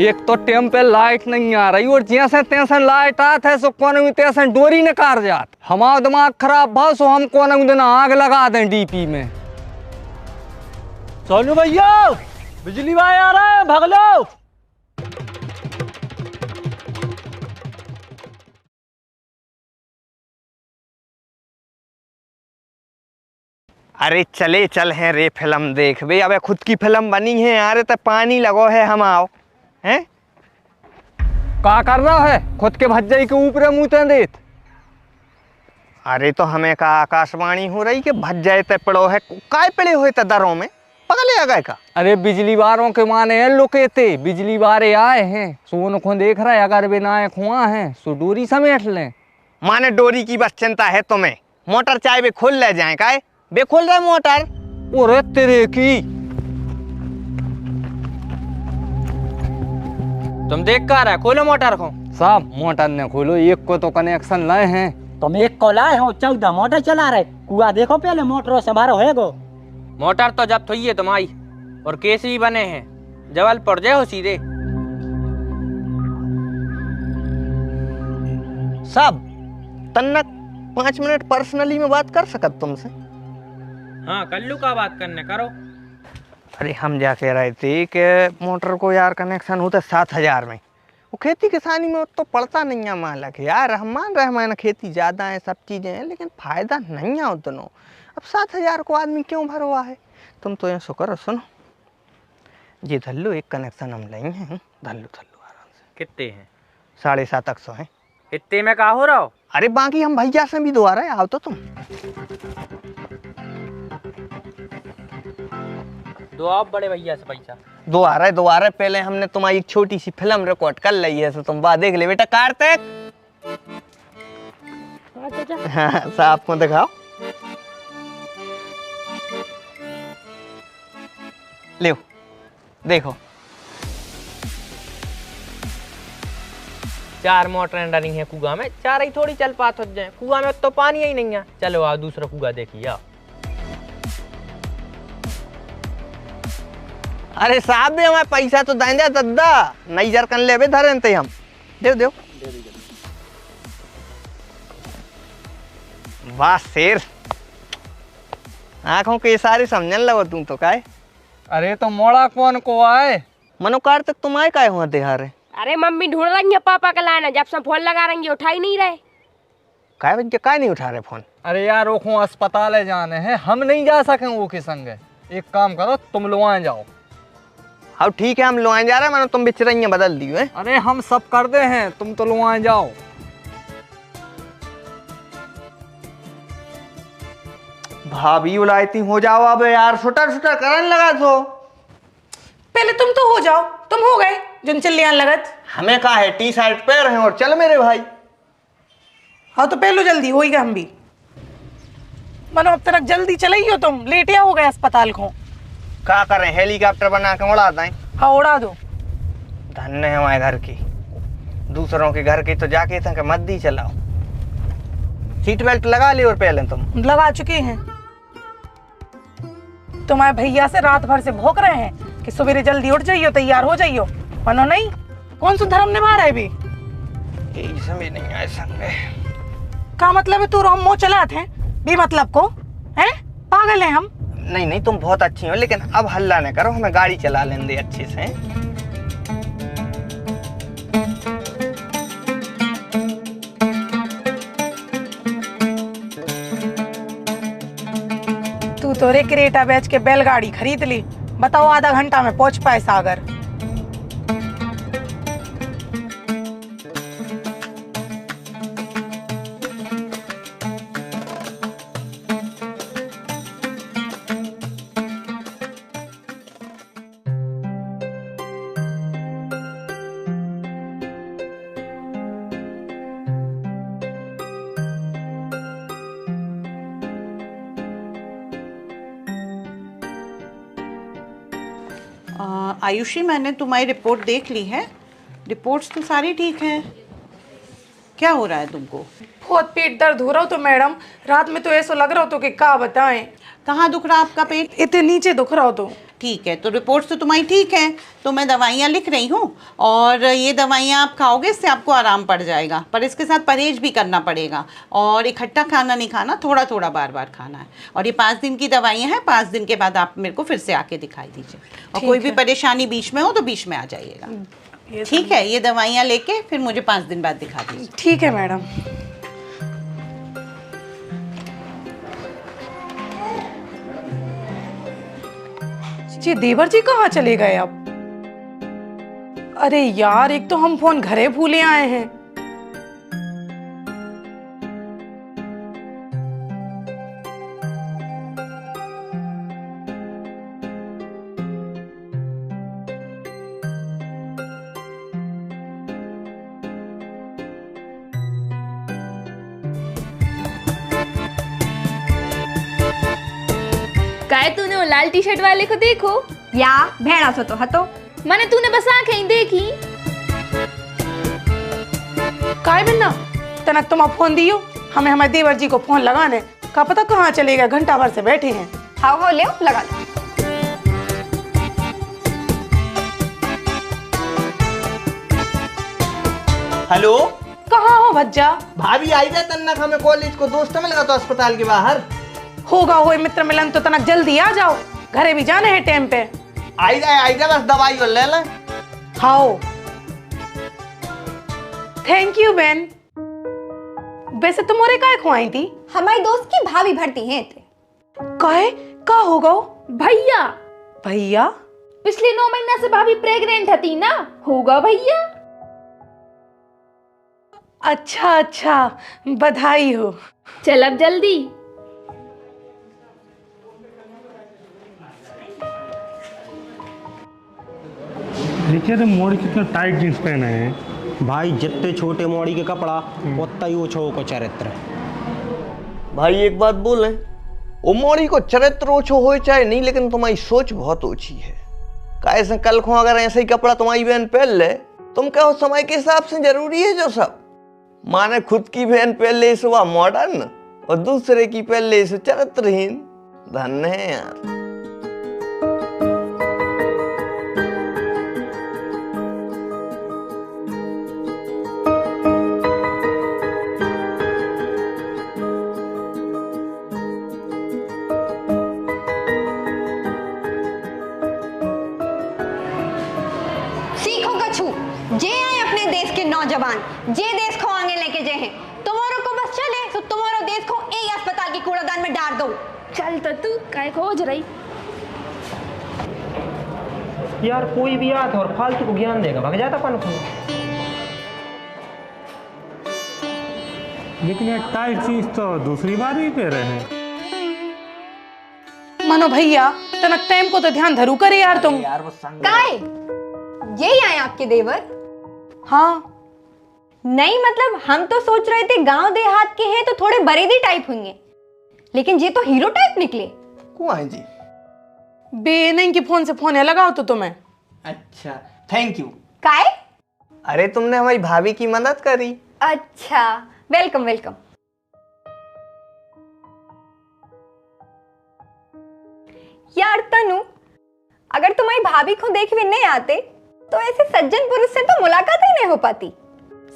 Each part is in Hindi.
एक तो टाइम पे लाइट नहीं आ रही और जैसे तैसे लाइट आत है सो कोने में तैसे डोरी न कार जात। हमारा दिमाग खराब भाव सो हम कोने में दिन आग लगा दें डीपी में। सोनू भैया बिजली भाई आ रहा है, भाग लो। अरे चले चल हैं रे फिल्म देख बे। अबे खुद की फिल्म बनी है यार, तो पानी लगो है हम आओ हैं। का कर रहा है खुद के भज्जई के ऊपर मुँह देत। अरे तो हमें का आकाशवाणी हो रही कि भज जाए ते पड़ो है काय पड़े हुए ते दरों में पगले आ गए का। अरे बिजली वारों के माने हैं लुकेते, बिजली वारे आए हैं सोन को देख रहा है, अगर बिना खुआ है सो डोरी समेट लें। माने डोरी की बस चिंता है तुम्हें, मोटर चाहे बे खोल ले जाए काय बे खोल रहे मोटर। ओरे तेरे की तुम देख कर रहा है, खोलो मोटर को। साहब मोटर ने खोलो, एक को तो कनेक्शन लाए हैं। तुम एक को लाए हो, 14 मोटर चला रहे। कुआ देखो पहले मोटरों से भरो है गो। मोटर तो जब्त हुई है तुम्हारी और केस भी बने हैं, जबलपुर जाओ सीधे। साहब तन्नक 5 मिनट पर्सनली में बात कर सकत तुमसे। हाँ कल्लू का बात करने करो। अरे हम जा कह रहे थे कि मोटर को यार कनेक्शन होता 7,000 में, वो खेती किसानी में तो पड़ता नहीं है मालक यार। हम मान रहे हैं खेती ज़्यादा है सब चीज़ें हैं, लेकिन फ़ायदा नहीं है उतना। अब 7,000 को आदमी क्यों भर हुआ है। तुम तो ऐसा करो, सुनो जी धल्लो एक कनेक्शन हम लेंगे हैं, धल्लो धल्लो आराम से। कितने हैं? 750 हैं। इतने में का हो रहा हो? अरे बाकी हम भैया से भी दुआ रहे आओ तो तुम दो आप बड़े भैया से पैसा दो आ रहे। पहले हमने तुम्हारी एक छोटी सी फिल्म रिकॉर्ड कर ली है, तो तुम बात देख ले बेटा। कार्तिक हाँ साहब को दिखाओ, ले देखो। 4 मोटर डरी है कुआ में, 4 ही थोड़ी चल पात हो जाए। कुआ में तो पानी ही नहीं है। चलो आओ दूसरा कुआ देखिए आओ। अरे साहब भी हमारे पैसा तो देंगे दद्दा, नई जरकन ले बे धरे थे हम। देव वाह शेर, आंखों के इशारे समझने लगो तुम तो काय। अरे तो मोड़ा कौन को आए। मनो कार्तिक तुम आए काय हुआ देहारे। अरे मम्मी ढूंढ रही है पापा का लाना, जब से फोन लगा रही है उठा ही नहीं रहे। काय बन के काय नहीं उठा रहे फोन। अरे यार वो अस्पताल जाने हैं, हम नहीं जा सके वो के संग। एक काम करो तुम लोग जाओ। हाँ ठीक है हम लोग जा रहे हैं, मैंने तुम बिचरइया बदल दी है। अरे हम सब कर दे हैं, तुम तो लोग जाओ। भाभी उलायती हो जाओ अब यार, शुटर करने लगा तो। पहले तुम तो हो जाओ, तुम हो गए जिन चिल्लियान लगत। हमें कहा है टी शर्ट पैर हैं और चल मेरे भाई। हाँ तो पहलो जल्दी हो गया हम भी। मनो अब तक जल्दी चले हो तुम, लेटिया हो गए अस्पताल को। क्या करें हेलीकॉप्टर बना के उड़ा दें। हाँ उड़ा दो। धन्य है हमारे घर की, दूसरों के घर की तो जाके था कि मत दी चलाओ। सीट बेल्ट लगा ली और पहले तुम लगा चुके हैं। तुम्हारे भैया से रात भर से भौंक रहे हैं कि सवेरे जल्दी उठ जाइयो, तैयार हो जाइयो। मनो नहीं, कौन सा धर्म निभा रहा है भी। यही समझ नहीं आए संग। का मतलब है तू हम मुँह चलाते हैं भी मतलब को हैं, पागल हैं हम। नहीं तुम बहुत अच्छी हो, लेकिन अब हल्ला न करो, हमें गाड़ी चला लेने दे अच्छे से। तू तो रे क्रेटा बेच के बैलगाड़ी खरीद ली। बताओ आधा घंटा में पहुंच पाए सागर। आयुषी मैंने तुम्हारी रिपोर्ट देख ली है, रिपोर्ट्स तो सारी ठीक हैं। क्या हो रहा है तुमको? बहुत पेट दर्द हो रहा हो तो मैडम, रात में तो ऐसा लग रहा हो तो कि क्या बताएं। कहाँ दुख रहा आपका पेट? इतने नीचे दुख रहा हो तो। ठीक है, तो रिपोर्ट्स तो तुम्हारी ठीक है, तो मैं दवाइयाँ लिख रही हूँ और ये दवाइयाँ आप खाओगे, इससे आपको आराम पड़ जाएगा। पर इसके साथ परहेज भी करना पड़ेगा और इकट्ठा खाना नहीं खाना, थोड़ा थोड़ा बार बार खाना है। और ये 5 दिन की दवाइयाँ हैं, 5 दिन के बाद आप मेरे को फिर से आके दिखाई दीजिए। और कोई भी परेशानी बीच में हो तो बीच में आ जाइएगा, ठीक है? ये दवाइयाँ लेके फिर मुझे 5 दिन बाद दिखा दीजिए। ठीक है मैडम। ये देवर जी कहाँ चले गए अब? अरे यार, एक तो हम फोन घरे भूले आए हैं। काय तूने वो लाल टी शर्ट वाले को देखो या भेड़ा सो तो हतो मैंने तूने बस आंखें ही देखी। काय बिन्ना तनक तुम फोन दियो हमें, हमारे देवर जी को फोन लगाने का, पता कहाँ चले गए, घंटा भर से बैठे हैं। हाओ ले लगा लो। हेलो, कहाँ हो भज्जा? भाभी आई जाए तन्नक, हमें कॉलेज को दोस्त मिल गया तो अस्पताल के बाहर। होगा वो मित्र मिलन, तो तनक जल्दी आ जाओ, घरे भी जाने हैं टाइम पे। आई जाए बस दवाई और ले लें। हाओ, थैंक यू बेन। वैसे तुम मोरे काय खुआई थी? हमारी दोस्त की भाभी भरती हैं थे। काहे का होगा? भैया भैया पिछले 9 महीना से भाभी प्रेग्नेंट थी ना, होगा भैया। अच्छा अच्छा, बधाई हो। चल अब जल्दी। देखिए तो मोड़ी कितना टाइट जींस पहने हैं। भाई जितने छोटे मोड़ी के कपड़ा उतना ही ओछो को चरित्र। भाई एक बात बोले, वो मोड़ी को चरित्र ओछो हो चाहे नहीं, लेकिन तुम्हारी सोच बहुत ओछी है। कैसे कल को अगर ऐसे ही कपड़ा तुम्हारी बहन पहन ले, तुम कहो समय के हिसाब से जरूरी है जो सब। माने खुद की बहन पहन ले सुबह मॉडर्न और दूसरे की पहन ले इसे चरित्रहीन। धन्य है यार। जे आए अपने देश के नौजवान, जे देश को आगे लेके जे हैं, तुम्हारों को बस चले तो तुम्हारो देश को एक अस्पताल की कूड़ादान में डाल दो। चल तो तू काय खोज रही? यार कोई भी आता और फालतू को ज्ञान देगा, भाग जाता पन को। लेकिन ये टाइट जींस तो दूसरी बार ही पहन रहे हैं। मनो भैया, तनक टाइम को तो ध्यान धरू करे यार तुम। काय यही आए आपके देवर? हाँ नहीं, मतलब हम तो सोच रहे थे गांव देहात के हैं तो थोड़े बरेदी टाइप होंगे, लेकिन ये तो हीरो टाइप निकले। कौन है जी? बे नहीं कि फोन से फोन है लगाओ तो तुम्हें। अच्छा थैंक यू। काय? अरे तुमने हमारी भाभी की मदद करी। अच्छा वेलकम वेलकम। यार तनु, अगर तुम्हारी भाभी को देखने नहीं आते तो ऐसे सज्जन पुरुष से तो मुलाकात ही नहीं हो पाती।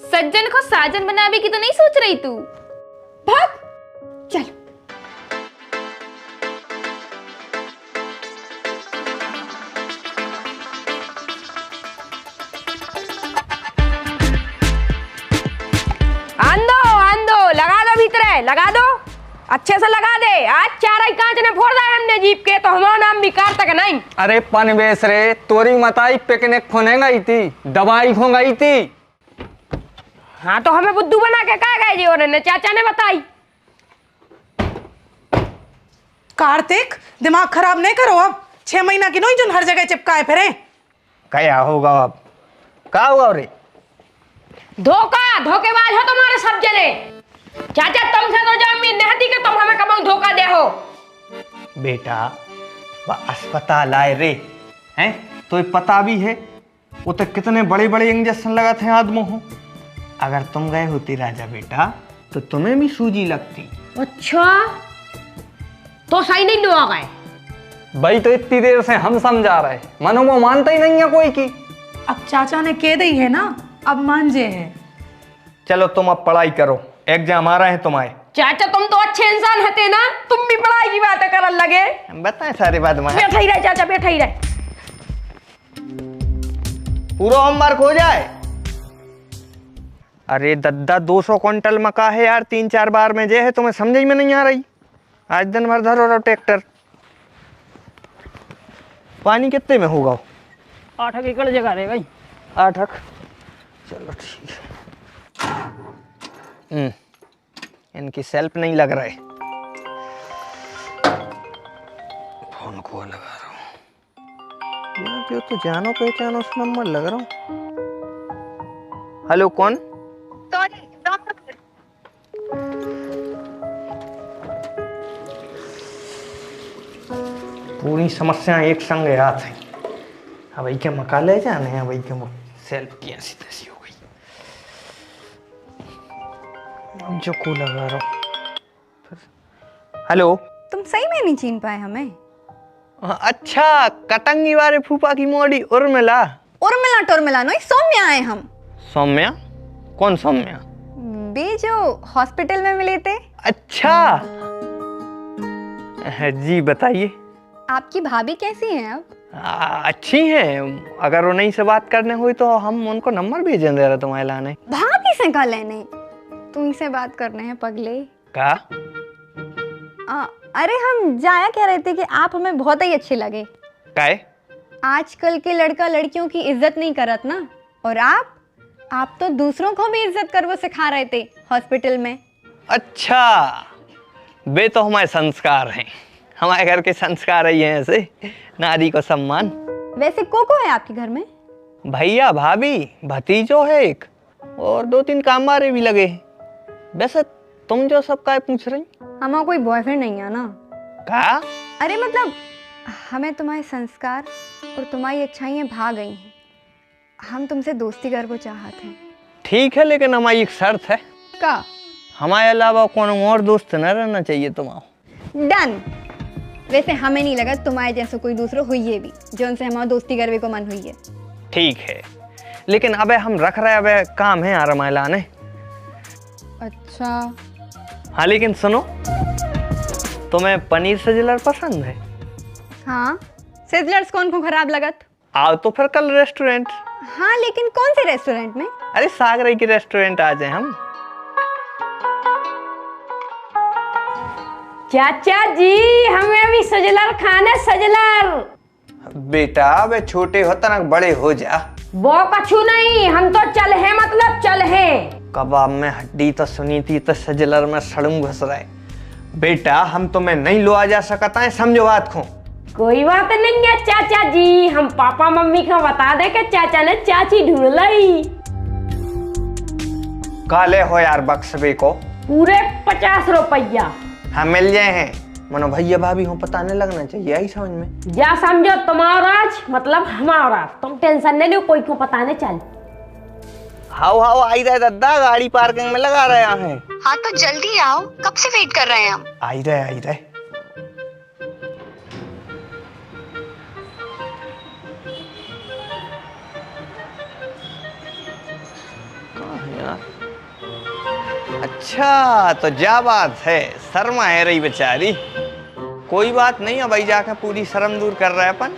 सज्जन को साजन बनावे की तो नहीं सोच रही तू? भाग चल। आंदो लगा दो, भीतर लगा दो, अच्छे से लगा दे। आज चारा कांच ने फोड़ दिया हमने जीप के, तो हमारा नाम भी कार तक नहीं। अरे पनवेश रे, तोरी मताई पिकनिक खोने गई थी, दवाई खो गई थी। हाँ तो हमें बुद्धू बना के कहा गए जी, और चाचा ने बताई। कार्तिक, दिमाग खराब नहीं करो अब। 6 महीना की नहीं जो हर जगह चिपकाए फिरे। क्या होगा अब? क्या होगा रे? धोखेबाज हो तुम्हारे सब जने। चाचा तुमसे तो जमीन नहीं के, तुम हमें कब धोखा दे हो। बेटा वह अस्पताल आए रे हैं, तो पता भी है वो तो कितने बड़े बड़े इंजेक्शन लगाते हैं आदमों को। अगर तुम गए होती राजा बेटा तो तुम्हें भी सूजी लगती। अच्छा तो सही नहीं लोग गए? भाई तो इतनी देर से हम समझा रहे, मनो वो मानता ही नहीं है कोई की। अब चाचा ने कह दी है ना, अब मान जे हैं। चलो तुम अब पढ़ाई करो, एग्जाम आ रहे हैं तुम्हारे। चाचा तुम तो अच्छे इंसान हते ना, तुम भी पढ़ाई की बातें करने लगे। बताएं सारी बात में। बैठा ही रहे चाचा, बैठा ही रहे। पूरा होमवर्क हो जाए। अरे दद्दा 200 क्विंटल मका है यार, 3-4 बार में जे है, तुम्हें समझ में नहीं आ रही। आज दिन भर धरो रहो ट्रैक्टर। पानी कितने में होगा? 8 एकड़ जगह रे भाई। 8 चलो ठीक है। इनकी सेल्फ नहीं लग रहा है। फोन को लगा रहा हूँ यार, जो तो जानो पहचानो उस नंबर लग रहा हूँ। हेलो कौन? पूरी समस्या एक संग याद है। अब के मका ले जाने हैं, भाई के सेल्फ की ऐसी तैसी हो गई। जो को लगा रहा हूँ। हेलो, तुम सही में नहीं चीन पाए हमें? अच्छा, कटंगी वाले फूफा की मोड़ी उर्मिला। उर्मिला टुर्मिला नहीं, सौम्या आए हम। सौम्या? कौन सौम्या? बे जो हॉस्पिटल में मिले थे। अच्छा जी बताइए। आपकी भाभी कैसी हैं अब? अच्छी हैं। अगर उन्हीं से बात करने हुई तो हम उनको नंबर भेजें दे रहे तुम्हारे लाने। भाभी से का लेने, तुमसे बात करने हैं पगले। का? अरे हम जाया कह रहे थे कि आप हमें बहुत ही अच्छे लगे। काहे? आजकल के लड़का लड़कियों की इज्जत नहीं करत ना, और आप तो दूसरों को भी इज्जत करवो सिखा रहे थे हॉस्पिटल में। अच्छा, वे तो हमारे संस्कार हैं। हमारे घर के संस्कार ही हैं ऐसे, नारी को सम्मान। वैसे को है आपके घर में? भैया, भाभी, भतीजो है एक, और 2-3 कामवारे भी लगे हैं। वैसे तुम जो सब का पूछ रही? हमारा कोई बॉयफ्रेंड नहीं है ना। का? अरे मतलब हमें तुम्हारे संस्कार और तुम्हारी अच्छाइयाँ भा गई हैं। हम तुमसे दोस्ती करना चाहते हैं। ठीक है, लेकिन हमारी एक शर्त है। का? हमारे अलावा कौन और दोस्त न रहना चाहिए तुम्हारा। डन। वैसे हमें नहीं लगा तुम्हारे जैसा कोई दूसरा हुई है भी जो उनसे हमारा दोस्ती करने को मन हुई है। ठीक है, लेकिन अबे हम रख रहे अबे काम है यार हमारे लाने। अच्छा। हाँ, लेकिन सुनो, तुम्हें पनीर सिजलर पसंद है? हाँ, सिजलर्स कौन को खराब लगत? आओ तो फिर कल रेस्टोरेंट। हाँ, लेकिन कौन से रेस्टोरेंट में? अरे सागरई की रेस्टोरेंट आ जाए हम। चाचा जी हमें भी सजलर खाने, सजलर। बेटा वे छोटे हो तनक बड़े हो जा। वो कछु नहीं, हम तो चल है, मतलब चल है। कबाब में हड्डी तो सुनी थी तो सजलर में सड़ूं घुस रहा है। बेटा हम तुम्हें नहीं लो आ जा सकता है, समझो बात को। कोई बात नहीं है चाचा जी, हम पापा मम्मी को बता दे कि चाचा ने चाची ढूंढ लाई। काले हो यार बक्सबे को? पूरे 50 रुपया। हाँ मिल जाए हैं। मनो भैया भाभी हो पता नहीं लगना चाहिए, आई समझ में। जा समझो, तुम्हारा राज मतलब हमारा, तुम टेंशन नहीं लो, कोई को पता नहीं चल। हाउ आई रहे दद्दा, गाड़ी पार्किंग में लगा रहे हैं। हाँ तो जल्दी आओ, कब से वेट कर रहे हैं हम। आई रहे। अच्छा तो जा बात है, शर्मा है रही बेचारी। कोई बात नहीं है भाई, जाकर पूरी शर्म दूर कर रहा है अपन।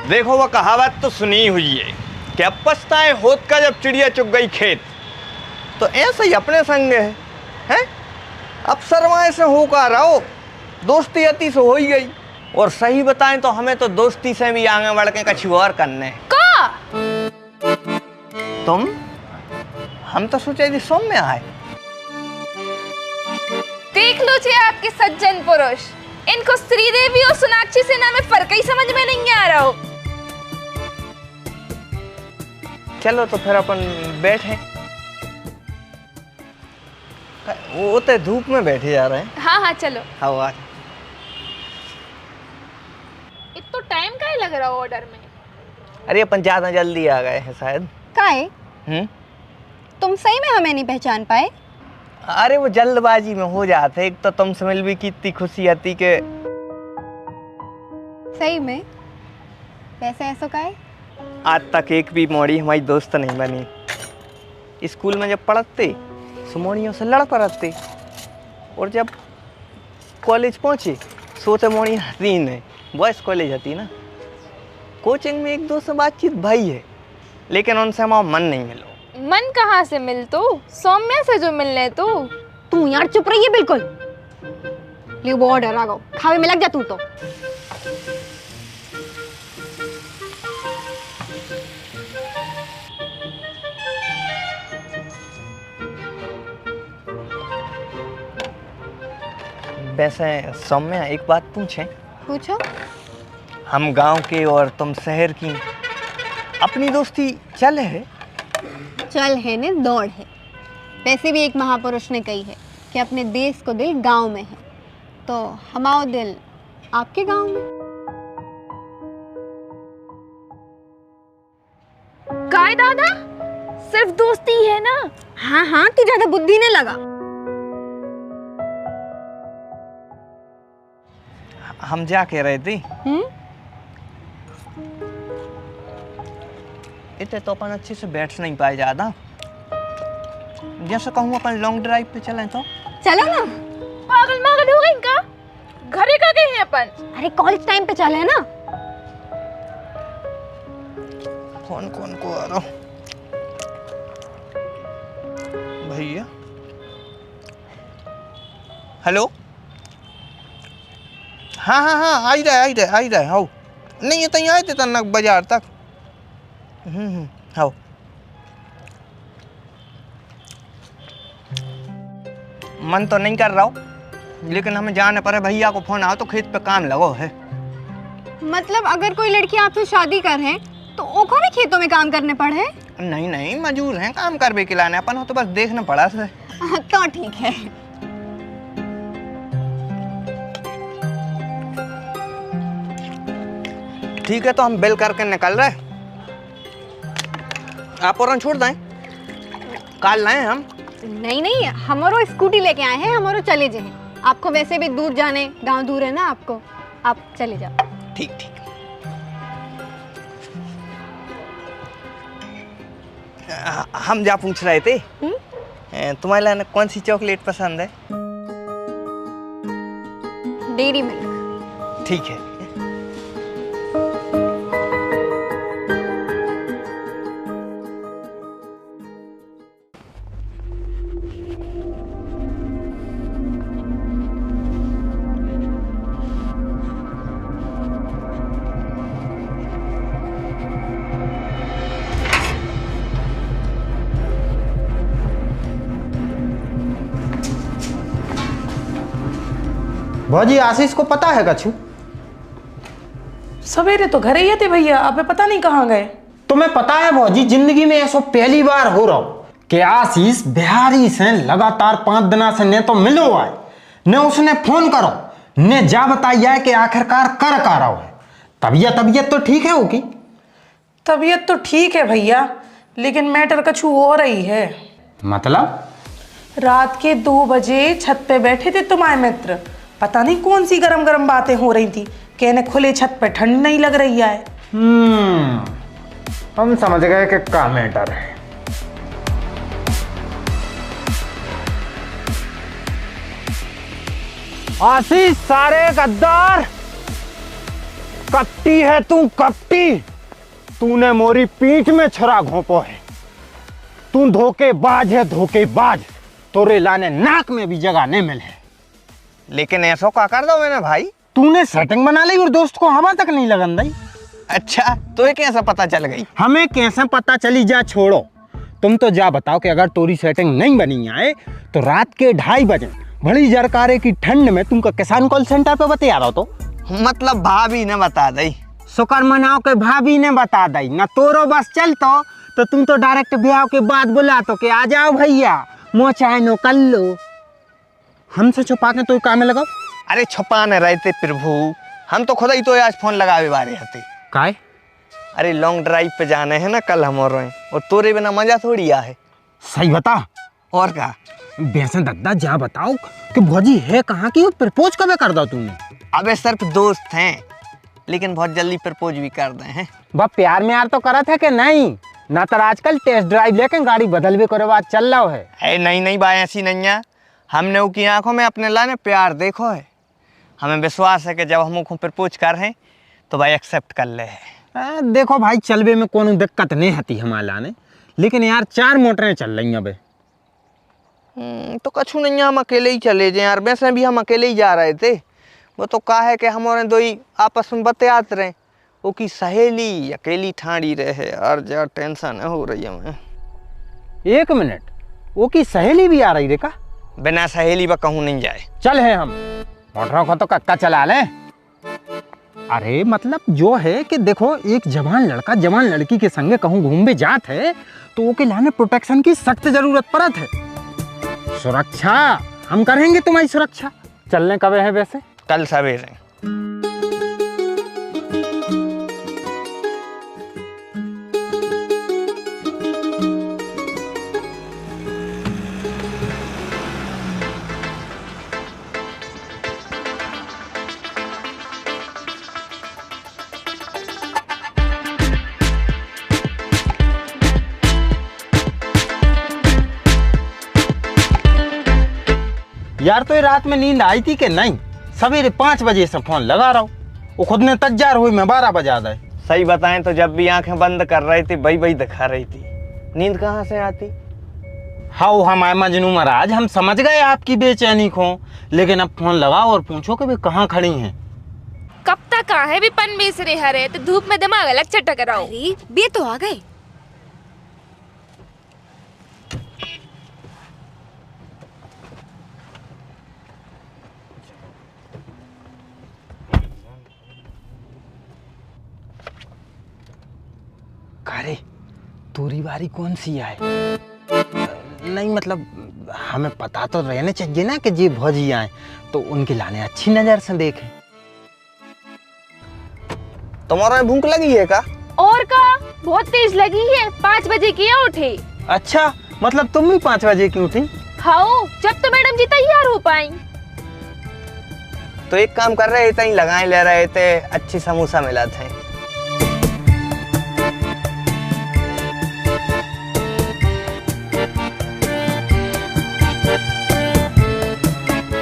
देखो वो कहावत तो सुनी हुई है कि अब पछताए होत का जब चिड़िया चुग गई खेत। तो ऐसा ही अपने संग है? अब शर्माए से होकर रहो, दोस्ती अति से हो ही गई। और सही बताएं तो हमें तो दोस्ती से भी आगे बढ़ के कुछ और करने का। तुम? हम तो सोचे थी सौम्या है। देख लो जी आपके सज्जन पुरुष, इनको श्रीदेवी और सोनाक्षी सिन्हा में फर्क ही समझ में नहीं आ रहा हो। चलो तो फिर अपन बैठे। वो तो धूप में बैठे जा रहे हैं। हाँ चलो। हाँ इतना टाइम का ही लग रहा है ऑर्डर में। अरे अपन ज्यादा जल्दी आ गए हैं शायद। काहे? तुम सही में हमें नहीं पहचान पाए? अरे वो जल्दबाजी में हो जाते। एक तो तुमसे मिल भी की इतनी खुशी आती के सही में वैसे ऐसा का है? आज तक एक भी मोड़ी हमारी दोस्त नहीं बनी। स्कूल में जब पढ़ते सुमोड़ियों से लड़ पड़ते और जब कॉलेज पहुंचे सोचे मोड़ी हसीन है, बॉयज़ कॉलेज हती ना, कोचिंग में एक दो से बातचीत भाई है, लेकिन उनसे हमारा मन नहीं मिलो। मन कहाँ से मिल तू? सौम्या से जो मिलने तू यार चुप रही है बिल्कुल। ले वो ऑर्डर आ गो, खावे में लग जा तू तो। वैसे सौम्या एक बात पूछें? पूछो। हम गांव के और तुम शहर की, अपनी दोस्ती चल है? चल है ने दौड़ है। वैसे भी एक महापुरुष ने कही है कि अपने देश को दिल गांव में है, तो हमारा दिल आपके गांव में। काय दादा, सिर्फ दोस्ती है ना? हाँ हाँ, तू ज्यादा बुद्धि ने लगा। हम जा कह रहे थे इतने तो अपन अच्छे से बैठ नहीं पाए ज्यादा। जैसे कहूँ अपन लॉन्ग ड्राइव पे चलें तो चलो ना। पागल मागल हो गई का? घरे का गए हैं अपन? अरे कॉलेज टाइम पे चले ना। फोन कौन को आ रहा भैया? हेलो, हाँ हाँ हाँ, आई रहे आओ। नहीं ये तहीं आए थे तन्नक बाजार तक। आओ। मन तो नहीं कर रहा हूँ, लेकिन हमें जाने पर भैया को फोन आओ तो खेत पे काम लगो है। मतलब अगर कोई लड़की आपसे शादी कर है तो ओको भी खेतों में काम करने पड़े? नहीं, मजबूर हैं काम कर बे खिलाने, अपन हो तो बस देखना पड़ा से। तो ठीक है। ठीक है, तो हम बिल करके निकल रहे। आप और छोड़ दें, काल लाए हम। नहीं, हमारो स्कूटी लेके आए हैं, हमारो चले जाए। आपको वैसे भी दूर जाने, गांव दूर है ना आपको, आप चले जाओ। ठीक। हम जा पूछ रहे थे तुम्हारे लाने कौन सी चॉकलेट पसंद है? Dairy milk. ठीक है। भौजी आशीष को पता है कछु? सवेरे तो घर ही थे भैया, अब पता नहीं कहाँ गए। तुम्हें पता है भौजी, जिंदगी में ऐसा पहली बार हो रहा कि आशीष बिहारी से लगातार 5 दिना से ने तो मिलो आए, ने उसने फोन करो, ने जा बताया कि आखिरकार कर रहा है। तबीयत तो ठीक है होगी? तबीयत तो ठीक है भैया, लेकिन मैटर कछु हो रही है। मतलब? रात के 2 बजे छत पे बैठे थे तुम्हारे मित्र, पता नहीं कौन सी गरम बातें हो रही थी। कहने खुले छत पे ठंड नहीं लग रही है। हम समझ गए कि क्या मैटर है। आशीष सारे गद्दार, कपटी है तू, कपटी। तूने मोरी पीठ में छुरा घोंपो है। तू धोखेबाज है, धोखेबाज। तोरे लाने नाक में भी जगह नहीं मिले। लेकिन ऐसा क्या कर दो मैंने भाई? तूने सेटिंग बना ली और दोस्त को हवा तक नहीं लगन दी। अच्छा, तो ये कैसे पता चल गई? हमें कैसे पता चली, जा छोड़ो। तुम तो जा बताओ कि अगर तोरी सेटिंग नहीं बनी आए तो रात के 2:30 बजे बड़ी जरकारे की ठंड में तुमको किसान कॉल सेंटर पे बता रहा तो? मतलब भाभी ने बता दी? शुक्र मनाओ के भाभी ने बता दी ना। तोरो बस चलतो तो तुम तो डायरेक्ट ब्याह के बाद बुला तो कि आ जाओ भैया, मो चाहे नो कर लो। हमसे छुपा के तो काम में लगाओ। अरे छुपाने रहते प्रभु, हम तो खुद ही तो आज फोन लगावे बारे हते। काय? अरे लॉन्ग ड्राइव पे जाने हैं ना कल हम और तोरे बिना मजा थोड़ी आ है। सही बता। और क्या? वैसे दद्दा जा बताओ कि भौजी है कहाँ की, प्रपोज कब कर दो तूने? अबे सिर्फ दोस्त हैं, लेकिन बहुत जल्दी प्रपोज भी कर दे हैं। बा प्यार में यार तो करा था कि नहीं? ना तो आजकल टेस्ट ड्राइव लेके गाड़ी बदल भी करे बात चल रहा है। नहीं नहीं भाई, ऐसी नहीं है। हमने उसकी आंखों में अपने लाने प्यार देखो है। हमें विश्वास है कि जब हम उसको प्रपोज कर रहे हैं तो भाई एक्सेप्ट कर ले है। देखो भाई, चलबे में कोई दिक्कत नहीं आती हमारे लाने, लेकिन यार 4 मोटरें चल रही हैं अबे। तो कछु नहीं, हम अकेले ही चले जाए यार। वैसे भी हम अकेले ही जा रहे थे। वो तो कहा है कि हमारे दो ही आपस में बतियात रहे। वो की सहेली अकेली ठाड़ी रहे यार, जा टेंशन हो रही है हमें। 1 मिनट, वो की सहेली भी आ रही रे का? बिना सहेली बा कहूँ नहीं जाए। चल है हम मोटरों को तो कक्का चला ले। अरे मतलब जो है कि देखो, एक जवान लड़का जवान लड़की के संगे कहूँ घूमने जात है तो ओके लाने प्रोटेक्शन की सख्त जरूरत पड़त है। सुरक्षा हम करेंगे, तुम्हारी सुरक्षा। चलने कब है वैसे? कल सवेरे। यार तो ये रात में नींद आई थी कि नहीं? सवेरे 5 बजे से फोन लगा रहा हूँ, वो खुद ने तैयार हुई, मैं 12 बजा दे। सही बताएं तो जब भी आंखें बंद कर रही थी वही वही दिखा रही थी। नींद कहाँ से आती? हाँ हमारे मजनू महाराज, हम समझ गए आपकी बेचैनी को, लेकिन अब फोन लगाओ और पूछो कि वे कहाँ खड़ी हैं। कब तक है भी पन बेच रहे हरे, तो धूप में दिमाग अलग चटक रहा हो। बे तो आ गए। अरे तूरी बारी कौन सी है? नहीं मतलब हमें पता तो रहने चाहिए ना कि जी भौजी आए तो उनके लाने अच्छी नजर से देखें। तुम्हारा भूख लगी है का? और का बहुत तेज लगी है। 5 बजे की उठे। अच्छा, मतलब तुम भी 5 बजे की उठी? खाओ जब तो मैडम जी तैयार हो पाई। तो एक काम कर रहे थे, लगाए ले रहे थे, अच्छी समोसा मिला थे।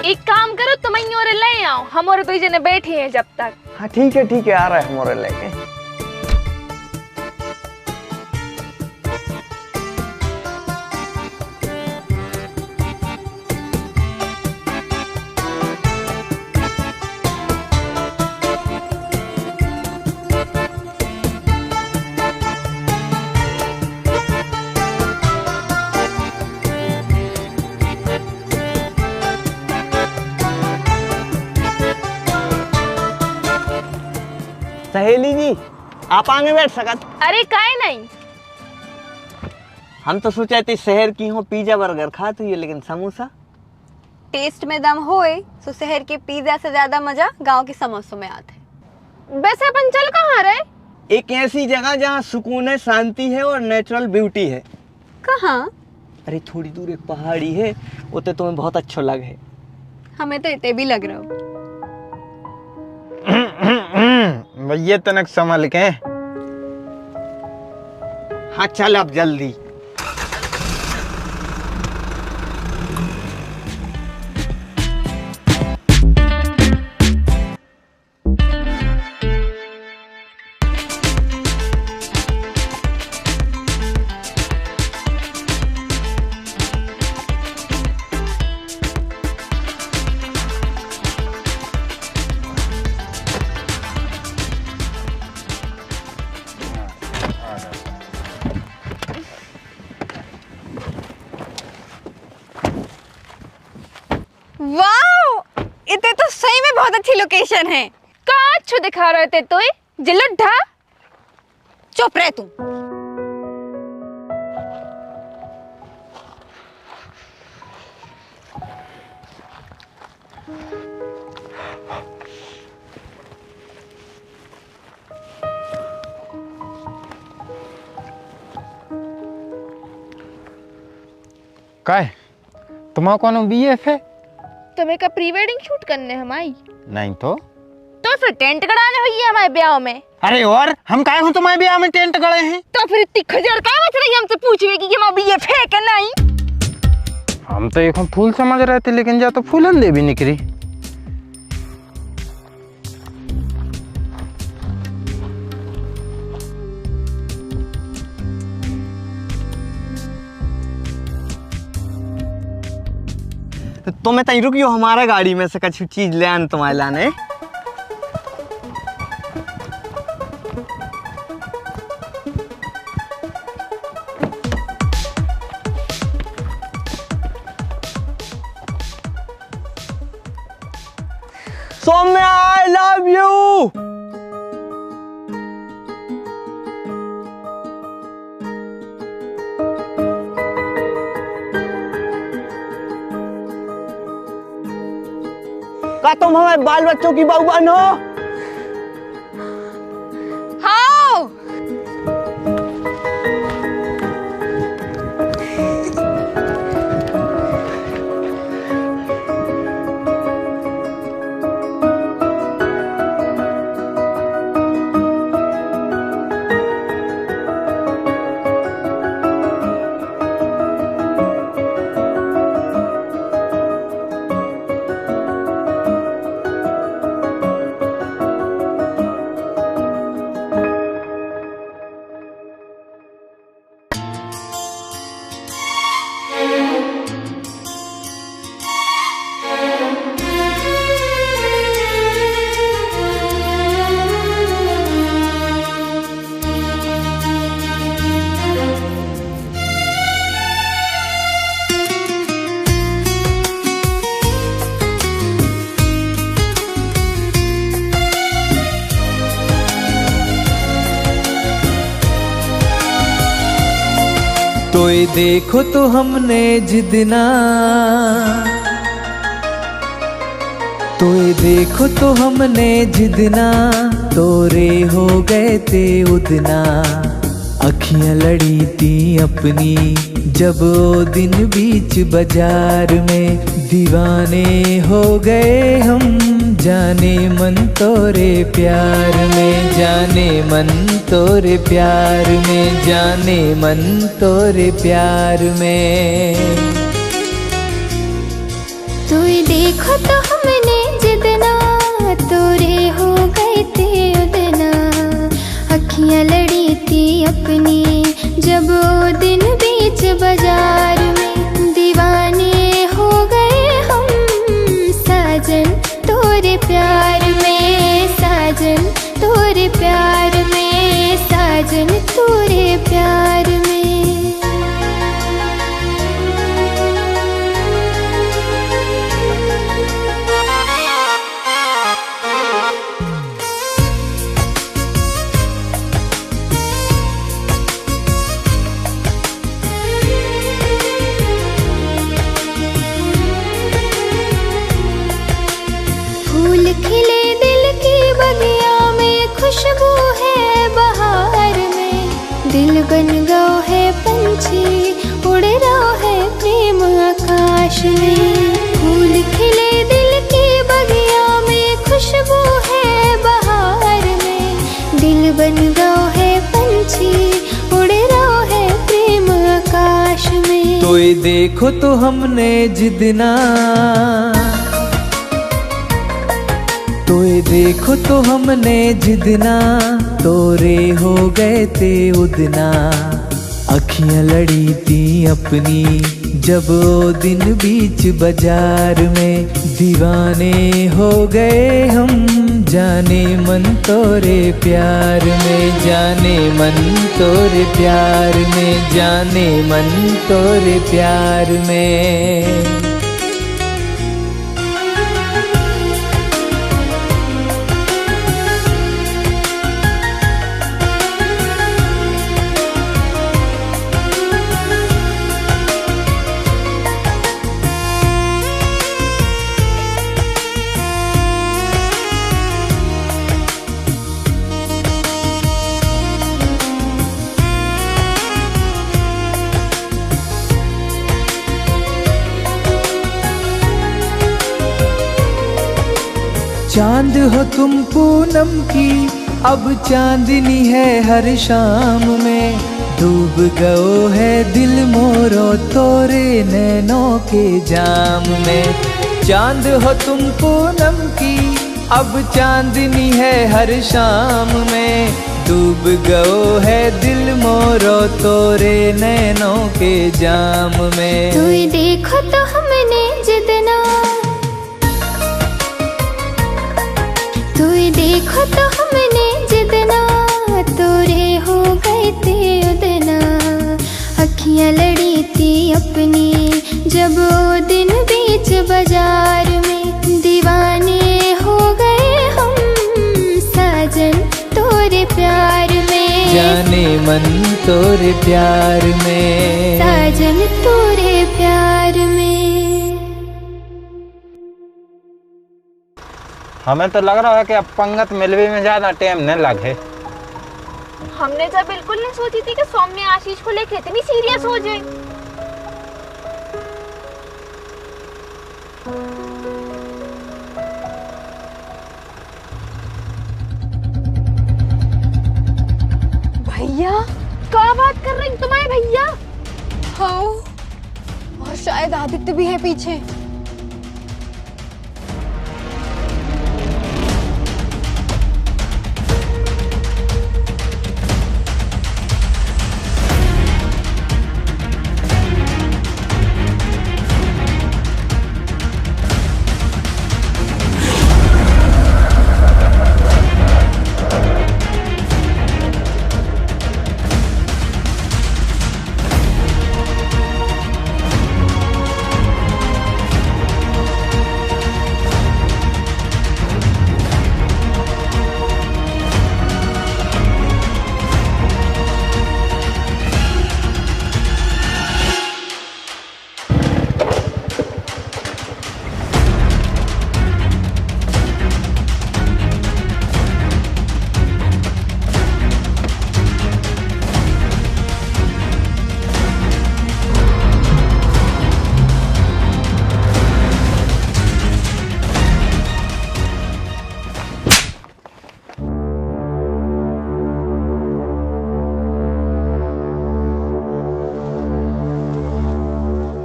एक काम करो, तुम और ले आओ, हम और 2 जने बैठे हैं जब तक। हाँ ठीक है, आ रहा है हमारे लेके। सहेली जी, आप आगे बैठ सकत? अरे काहे नहीं, हम तो सोचे थे शहर की हो पिज्जा बर्गर खाती है, लेकिन समोसा। टेस्ट में दम होए तो शहर के पिज्जा से ज्यादा मजा गांव के समोसों में आता है। वैसे अपन चल कहाँ रहे? एक ऐसी जगह जहाँ सुकून है, शांति है और नेचुरल ब्यूटी है। कहाँ? अरे थोड़ी दूर एक पहाड़ी है, उते तुम्हें बहुत अच्छा लगे। हमें तो इतने भी लग रहा हो। भैया तनक संभल के। हाँ चल अब जल्दी। वाह, इतने तो सही में बहुत अच्छी लोकेशन है। कहाँ अच्छू दिखा रहे थे तो जिल्लुड्ढा। चुप रह तू। काय तुम्हारा कौन BF है? तुम्हें का प्री वेडिंग शूट करने हमारी? नहीं तो फिर टेंट गड़ाने हुई है हमारे ब्याह में। अरे और हम काहे हो तुम्हारे ब्याह में टेंट गड़े हैं? तो फिर इतनी खजर क्या मच रही है हमसे पूछिए कि हमारा BF है कि नहीं? हम तो एक फूल समझ रहे थे, लेकिन जा तो फूलन दे भी निकली। तो तुम्हें तई रुकियो, हमारा गाड़ी में से कुछ चीज ले आन तुम्हारे लाने। Saumya I love you. क्या तुम हमारे बाल बच्चों की बहू बहन हो? हाँ। तो ये देखो तो हमने जिदना, तो ये देखो तो हमने जिदना, तोरे हो गए थे उदना। अखियां लड़ी थी अपनी जब वो दिन बीच बाजार में, दीवाने हो गए हम जाने मन तोरे प्यार में, जाने मन तोरे प्यार में, जाने मन तोरे प्यार में। तो ये देखो तो हमने जिदना, तोरे हो गए थे उदना। अखियां लड़ी थी अपनी जब वो दिन बीच बाजार में, दीवाने हो गए हम साजन तोरे प्यार में, साजन तोरे प्यार में, साजन तोरे प्यार में। फूल खिले दिल की बगिया में, खुशबू है बहार में। दिल बन गया है पंछी, उड़ रहा है प्रेम आकाश में। फूल खिले दिल की बगिया में, खुशबू है बहार में। दिल बन गया है पंछी, उड़ रहा है प्रेम आकाश में। तो ये देखो तो हमने जिदना, तो ये देखो तो हमने जिदना, तोरे हो गए थे उदना। अखियां लड़ी थी अपनी जब वो दिन बीच बाजार में, दीवाने हो गए हम जाने मन तोरे प्यार में, जाने मन तोरे प्यार में, जाने मन तोरे प्यार में। चांद हो तुम पूनम की, अब चांदनी है हर शाम में। डूब गयो है दिल मोरो तोरे नैनों के जाम में। चांद हो तुम पूनम की, अब चांदनी है हर शाम में। डूब गयो है दिल मोरो तोरे नैनों के जाम में। तू देखो तो हमने जितना, तू देखो तो हमने जितना, तोरे हो गए थे उदना। अखियां लड़ी थी अपनी जब वो दिन बीच बाजार में। दीवाने हो गए हम साजन तोरे प्यार में। जाने मन तोरे प्यार में, साजन तोरे प्यार में। हमें तो लग रहा है कि अब पंगत मिलवे में ज्यादा टाइम न लगे। हमने तो बिल्कुल नहीं सोची थी कि सौम्य आशीष को लेकर इतनी सीरियस हो जाए। भैया क्या बात कर रही तुम्हारे भैया? हाँ, और शायद आदित्य भी है पीछे।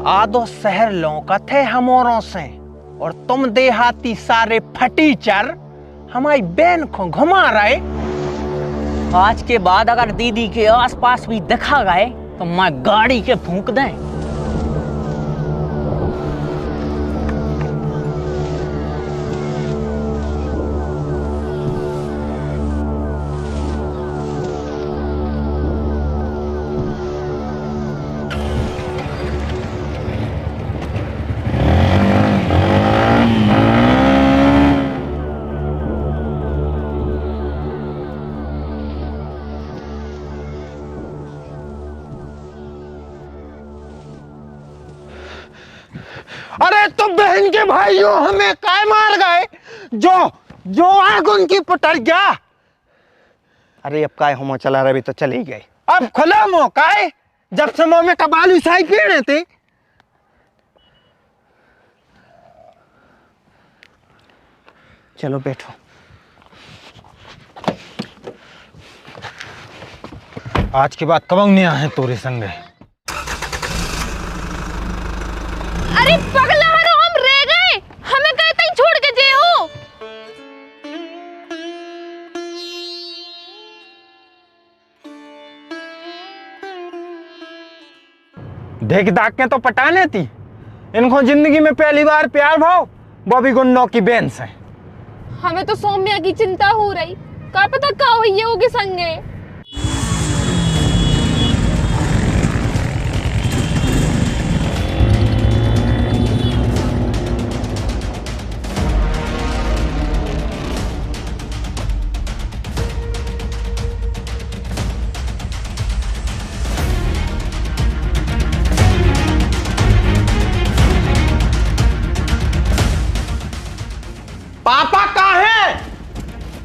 आधो शहर लौकत है हमोरों से, और तुम देहाती सारे फटीचर हमारी बहन को घुमा रहे। आज के बाद अगर दीदी के आसपास भी देखा गए तो मैं गाड़ी के फूंक दें। अरे तो बहन के भाइयों हमें काय मार गए, जो आग उनकी पुटर गया। अरे अब काय हम चला रहे, तो चले गए। अब खुला मौका है, जब से मुंह में कबालू साई पीने थे। चलो बैठो। आज के बाद कब नहीं आए तोरे संग। अरे पगला हरो, हम रह गए, हमें कहीं तक छोड़ के जे हो। देख दाग के तो पटाने थी, इनको जिंदगी में पहली बार प्यार भाव, वो भी गुंडों की बहन से। हमें तो सौम्या की चिंता हो रही, क्या पता क्या हुई है होगी संगे। पापा कहाँ है?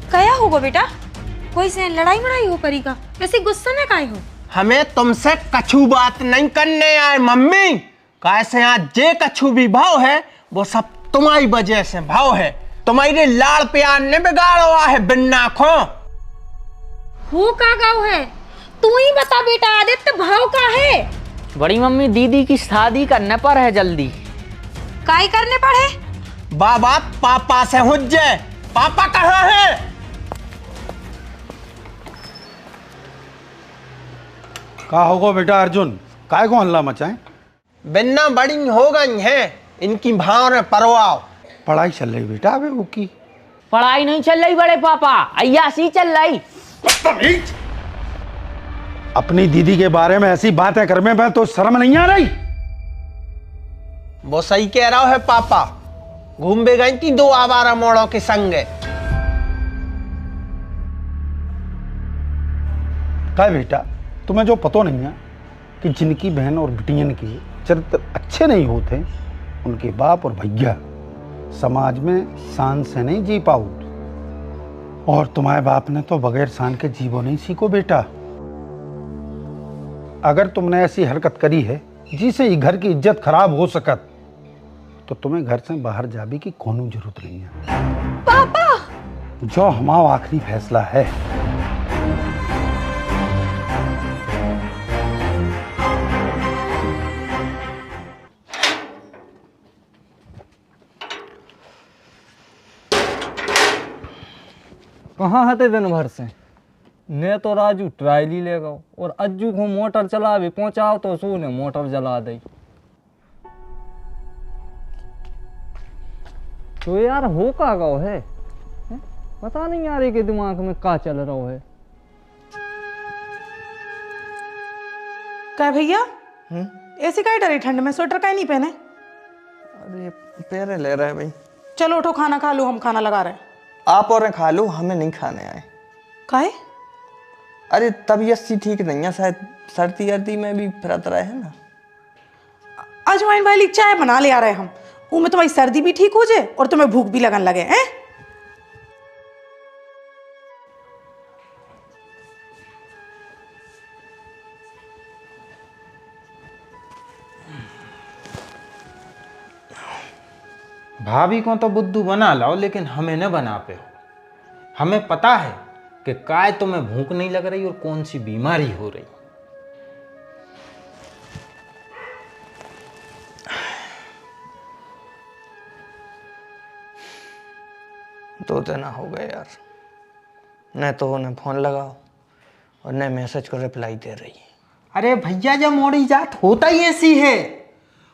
क्या होगा बेटा? कोई से लड़ाई मड़ाई हो परी का? वैसे गुस्सा में काहे हो? हमें तुमसे कछु बात नहीं करने आए मम्मी। कैसे यहाँ जे कछु भी भाव है वो सब तुम्हारी वजह से भाव है। तुम्हारे लाड़ प्यार ने बिगाड़ा है बिन्ना खो। हो का गाँव है, तू ही बता बेटा आदित्य भाव का है। बड़ी मम्मी दीदी की शादी करने पर है जल्दी। काई करने पड़े? बाबा पापा से हुज्जे, पापा कहाँ है? का होगा बेटा अर्जुन, काय को हल्ला मचाए? बिन्ना बड़ी हो गई है, इनकी भाव ने परवाह। पढ़ाई चल रही बेटा अबे वो की। पढ़ाई नहीं चल रही बड़े पापा, अय्यासी चल रही। अपनी दीदी के बारे में ऐसी बातें कर में तो शर्म नहीं आ रही? वो सही कह रहा है पापा, घूम भी गई थी 2 आवारा मोड़ों के संग। क्या बेटा तुम्हें जो पता नहीं है कि जिनकी बहन और बिटियन के चरित्र अच्छे नहीं होते उनके बाप और भैया समाज में शान से नहीं जी पाओ। और तुम्हारे बाप ने तो बगैर शान के जीवो नहीं सीखो बेटा। अगर तुमने ऐसी हरकत करी है जिससे ये घर की इज्जत खराब हो सकत तो तुम्हें घर से बाहर जाने की कोनो जरूरत नहीं है। पापा जो हमारा आखिरी फैसला है। कहाँ हते दिन भर से? ने तो राजू ट्रायली ले गो और अज्जू को मोटर चला भी पहुंचाओ तो सू ने मोटर जला दी। तो यार हो का गो है? पता नहीं यार के दिमाग में का चल रहा है। क्या भैया ऐसे काय डरे ठंड में, स्वेटर काय नहीं पहने? अरे पैरे ले रहे हैं भाई। चलो उठो खाना खा लो, हम खाना लगा रहे हैं। आप और खा लो, हमें नहीं खाने आए। काहे? अरे तबीयत सी ठीक नहीं है, शायद सर्दी अर्दी में भी फिरत रहे हैं ना। अजवाइन वाली चाय बना ले आ रहे हम, में तुम्हारी सर्दी भी ठीक हो जाए और तुम्हें भूख भी लगन लगे हैं। भाभी को तो बुद्धू बना लाओ लेकिन हमें न बना पे। हमें पता है कि काय तुम्हें भूख नहीं लग रही और कौन सी बीमारी हो रही। दो दिन हो गए यार, न तो उन्हें फोन लगाओ और न मैसेज को रिप्लाई दे रही। अरे भैया जब मोड़ी जात होता ही ऐसी है।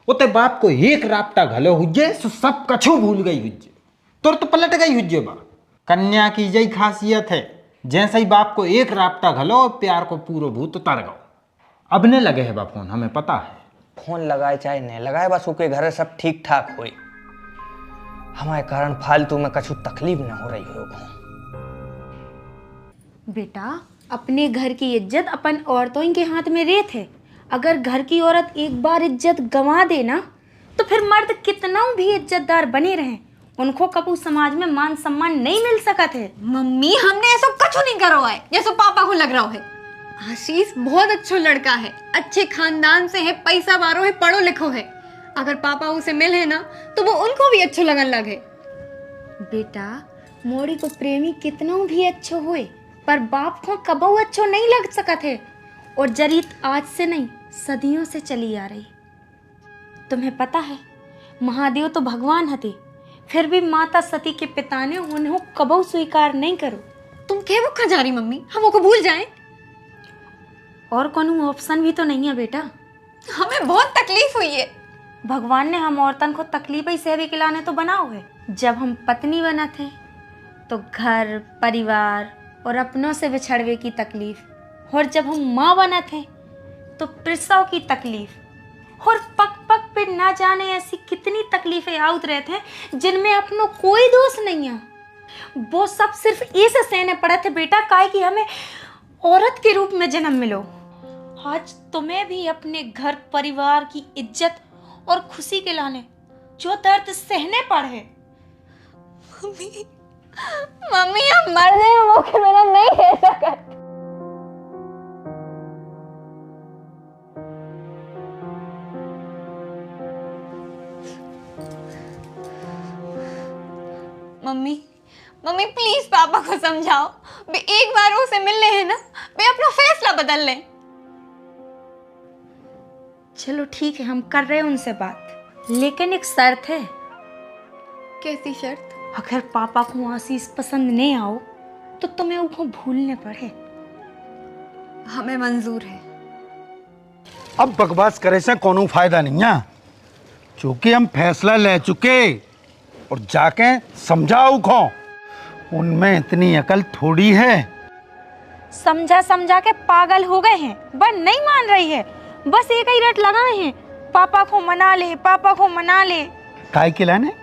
उते बाप को एक राब्ता घलो हुज्जे सो सब कछु भूल गई हुज्जे, तुरंत पलट गई हुज्जे बा। कन्या की यही खासियत है, जैसे ही बाप को एक राब्ता घलो और प्यार को पूरो भूत उतार गो। अब ने लगे है बा फोन, हमें पता है। फोन लगाए चाहे नहीं लगाए, बस उसके घर सब ठीक ठाक हुई। हमारे कारण फालतू में कछु तकलीफ न हो रही हो। बेटा अपने घर की इज्जत अपन औरतों के हाथ में रेत है। अगर घर की औरत एक बार इज्जत गंवा दे ना तो फिर मर्द कितना भी इज्जतदार बने रहे, उनको कबू समाज में मान सम्मान नहीं मिल सकत है। मम्मी हमने ऐसा कुछ नहीं करो है जैसे पापा को लग रहा है। आशीष बहुत अच्छा लड़का है, अच्छे खानदान से है, पैसा वारो है, पढ़ो लिखो है। अगर पापा उसे मिले ना तो वो उनको भी अच्छो लगन लगे। बेटा मोड़ी को प्रेमी कितना भी अच्छो हुए पर बाप को कबू अच्छो नहीं लग सकत है। और जरीत आज से नहीं सदियों से चली आ रही। तुम्हें पता है महादेव तो भगवान हते, फिर भी माता सती के पिता ने उन्हें कबू स्वीकार नहीं करो। तुम क्या वो खा जा रही मम्मी, हम को भूल जाएं। और कोनो ऑप्शन भी तो नहीं है बेटा। हमें बहुत तकलीफ हुई है। भगवान ने हम औरतन को तकलीफ ही सहवे के लाने तो बनाओ है। जब हम पत्नी बना थे तो घर परिवार और अपनों से बिछड़वे की तकलीफ, और जब हम माँ बना थे तो प्रसव की तकलीफ, और पक पक पे ना जाने ऐसी कितनी तकलीफें आउत रहते हैं जिनमें अपनों कोई दोष नहीं है। वो सब सिर्फ ऐसे सहने पड़े थे बेटा काहे कि हमें औरत के रूप में जन्म मिलो। आज तुम्हें भी अपने घर परिवार की इज्जत और खुशी के लाने जो दर्द सहने पड़े। मम्मी मम्मी हम मर गए, वो के बिना नहीं रह सकते। मम्मी मम्मी प्लीज पापा को समझाओ, बे एक बार उसे मिलने हैं ना, बे अपना फैसला बदल लें। चलो ठीक है, हम कर रहे हैं उनसे बात, लेकिन एक शर्त है। कैसी शर्त? अगर पापा को आशीष पसंद नहीं आओ तो तुम्हें उनको भूलने पड़े। हमें मंजूर है। अब बकवास करे से कोनो फायदा नहीं है, चूंकि हम फैसला ले चुके और जाके समझाओ खो, उनमें इतनी अकल थोड़ी है। समझा समझा के पागल हो गए हैं, पर नहीं मान रही है, बस एक ही रट लगाए हैं, पापा को मना ले, पापा को मना ले। काय खिलाने?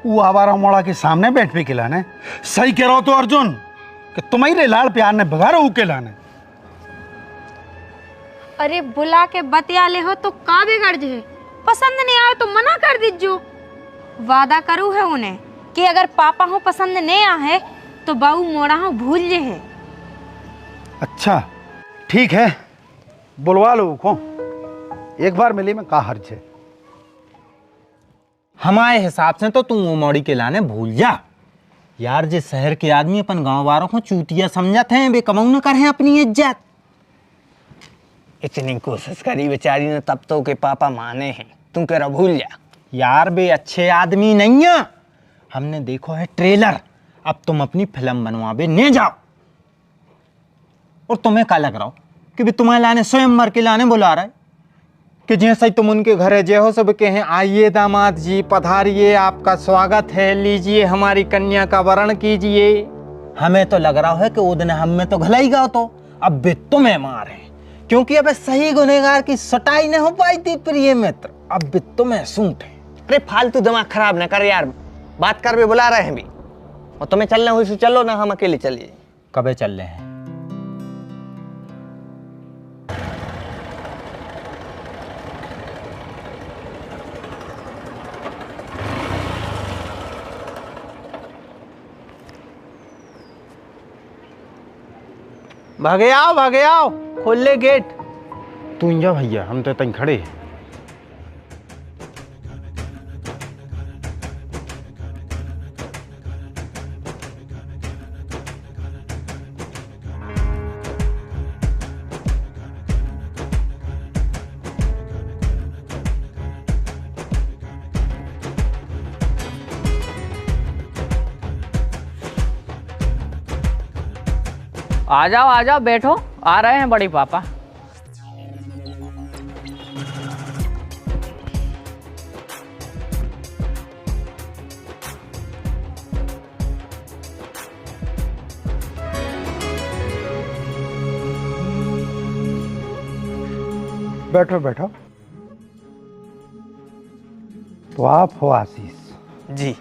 वो आवारा मोड़ा के सामने बैठ पे खिलाने। सही कह रहा हो तो अर्जुन कि तुम्हारे लाड़ प्यार ने बघारा हो खिलाने। अरे बुला के बतिया ले हो तो का बिगड़ जाए, पसंद नहीं आए तो मना कर दीजो। वादा करू है उन्हें कि अगर पापा हो पसंद नहीं आए तो बाऊ मोड़ा हो भूल जे है। अच्छा ठीक है, बुलवा लो को, एक बार मिली में का हर्ज है। हमारे हिसाब से तो तुम वो मौड़ी के लाने भूल जा यार। जे शहर के आदमी अपन गांव वालों को चूतिया समझते हैं, वे कमाऊ न करे अपनी इज्जत। इतनी कोशिश करी बेचारी ने तब तो के पापा माने हैं, तुम कह रहा भूल जा। यार वे अच्छे आदमी नहीं है, हमने देखो है ट्रेलर। अब तुम अपनी फिल्म बनवावे ने जाओ। और तुम्हें क्या लग रहा हो कि भी तुम्हारे लाने स्वयंवर के लाने बुला रहा है कि जैसे ही तुम उनके घरे जे हो सब कहें आइए दामाद जी पधारिए, आपका स्वागत है, लीजिए हमारी कन्या का वरण कीजिए। हमें तो लग रहा है कि वो दिन हम में तो घला ही गया, तो अब भी तुम्हें मार है, क्योंकि अब सही गुनहगार की सटाई नहीं हो पाई थी प्रिय मित्र, अब भी तुम्हें सूंट है। अरे फालतू दिमाग खराब न कर यार, बात कर भी बुला रहे हैं भी, और तुम्हें चलना हुई तो चलो ना, हम अकेले चलिए। कबे चल रहे हैं? भागे आओ, खोल ले गेट। तू जा भैया, हम तो तंग खड़े हैं। आ जाओ बैठो, आ रहे हैं बड़ी पापा। बैठो बैठो। तो आप हो आशीष जी?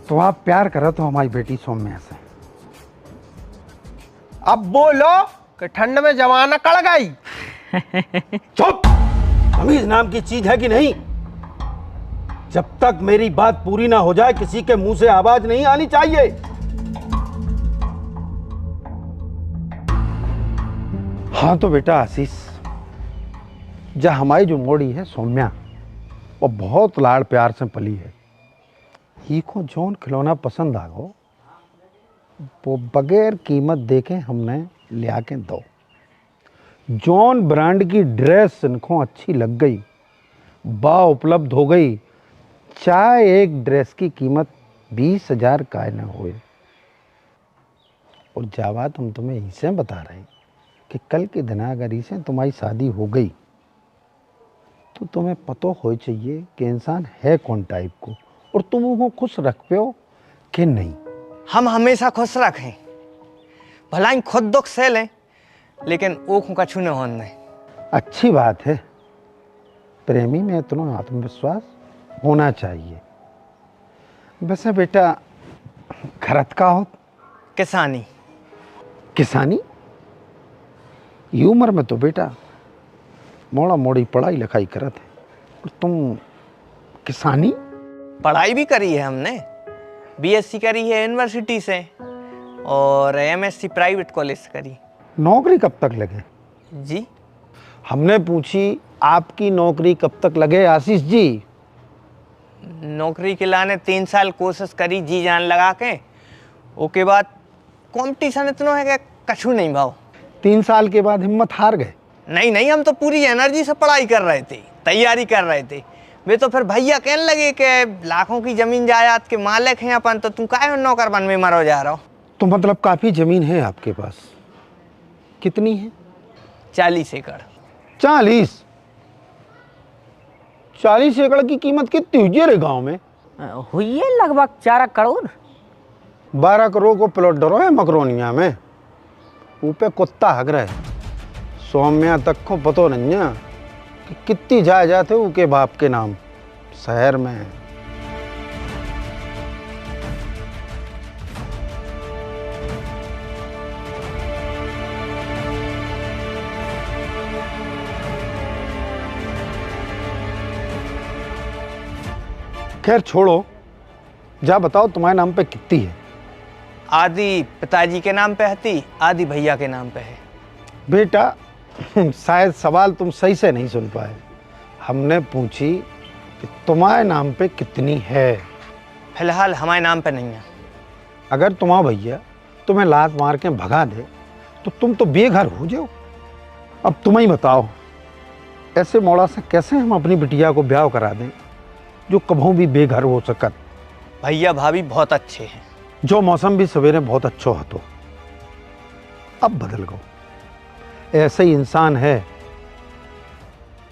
तो आप प्यार करो तो हमारी बेटी सौम्या से। अब बोलो कि ठंड में जवाना कड़ गई। चुप! तमीज नाम की चीज है कि नहीं? जब तक मेरी बात पूरी ना हो जाए किसी के मुंह से आवाज नहीं आनी चाहिए। हाँ तो बेटा आशीष, जहाँ हमारी जो मोड़ी है सौम्या, वो बहुत लाड़ प्यार से पली है। ही को जौन खिलौना पसंद आ गो वो बगैर कीमत देके हमने लिया के दो। जौन ब्रांड की ड्रेस इनको अच्छी लग गई, बा उपलब्ध हो गई, चाहे एक ड्रेस की कीमत 20,000 का न होए। और जावाद हम तुम्हें इसे बता रहे हैं कि कल के दिन अगर इसे तुम्हारी शादी हो गई तो तुम्हें पता हो चाहिए कि इंसान है कौन टाइप को, और तुम उनको खुश रख पे हो कि नहीं। हम हमेशा खुश रखें, भला ही खुद दुख सह लें, लेकिन ओखों का छूने होने नहीं। अच्छी बात है, प्रेमी में इतना आत्मविश्वास होना चाहिए। वैसे बेटा घरत का हो? किसानी। किसानी? ये उम्र में तो बेटा मोड़ा मोड़ी पढ़ाई लिखाई करत है, और तुम किसानी? पढ़ाई भी करी है हमने, बीएससी करी है यूनिवर्सिटी से, और एमएससी प्राइवेट कॉलेज से करी। नौकरी कब तक लगे जी? हमने पूछी आपकी नौकरी कब तक लगे आशीष जी? नौकरी के लाने 3 साल कोशिश करी जी जान लगा के, ओके बाद कंपटीशन इतना है कि कछु नहीं भाव। 3 साल के बाद हिम्मत हार गए? नहीं, हम तो पूरी एनर्जी से पढ़ाई कर रहे थे, तैयारी कर रहे थे। वे तो फिर भैया कहने लगे कि लाखों की जमीन जायदाद के मालिक हैं अपन, तो तुम काहे नौकर बन में मरो जा रहा हो। तो मतलब काफी जमीन है आपके पास? कितनी है? 40 एकड़। 40 एकड़ की कीमत कितनी हुई रे गांव में? हुई है लगभग 4 करोड़। 12 करोड़ को प्लॉट डरो है मकरोनिया में, ऊपर कुत्ता हग रहा है। सौम्या तक को पतो नहीं है कि कितनी जायदाद है उनके बाप के नाम शहर में। खैर छोड़ो, जा बताओ तुम्हारे नाम पे कितनी है? आधी पिताजी के नाम पे हती, आधी भैया के नाम पे है। बेटा शायद सवाल तुम सही से नहीं सुन पाए। हमने पूछी कि तुम्हारे नाम पे कितनी है। फिलहाल हमारे नाम पे नहीं है। अगर तुम्हारा भैया तुम्हें लात मार के भगा दे तो तुम तो बेघर हो जाओ। अब तुम ही बताओ, ऐसे मोड़ा से कैसे हम अपनी बिटिया को ब्याह करा दें जो कभी भी बेघर हो सकत। भैया भाभी बहुत अच्छे हैं। जो मौसम भी सवेरे बहुत अच्छा हो तो अब बदल गो। ऐसे ही इंसान है,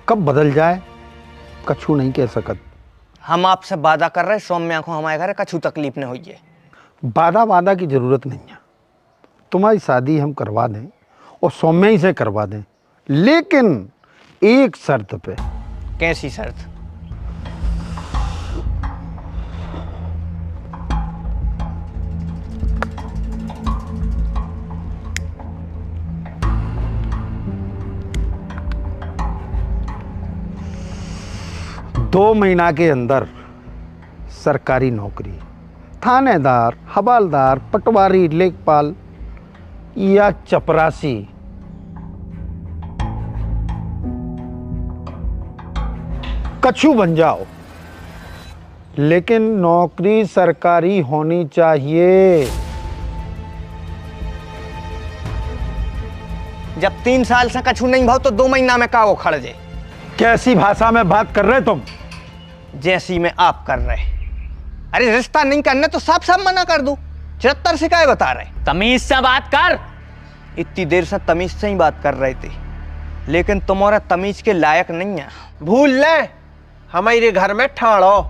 कब बदल जाए कछु नहीं कह सकत। हम आपसे वादा कर रहे सौम्या को हमारे घर कछु तकलीफ नहीं हुई है। वादा की जरूरत नहीं है। तुम्हारी शादी हम करवा दें और सौम्या ही से करवा दें, लेकिन एक शर्त पे। कैसी शर्त? दो महीना के अंदर सरकारी नौकरी, थानेदार, हवालदार, पटवारी, लेखपाल या चपरासी। कछु बन जाओ, लेकिन नौकरी सरकारी होनी चाहिए। जब 3 साल से कछु नहीं भाव तो 2 महीना में का वो खड़ जाए। कैसी भाषा में बात कर रहे तुम? जैसी में आप कर रहे। अरे रिश्ता नहीं करने तो साफ साफ मना कर दो। 74 से क्या बता रहे? तमीज से बात कर। इतनी देर से तमीज से ही बात कर रहे थे, लेकिन तुम्हारा तमीज के लायक नहीं है। भूल ले, हमारे घर में ठाड़ो।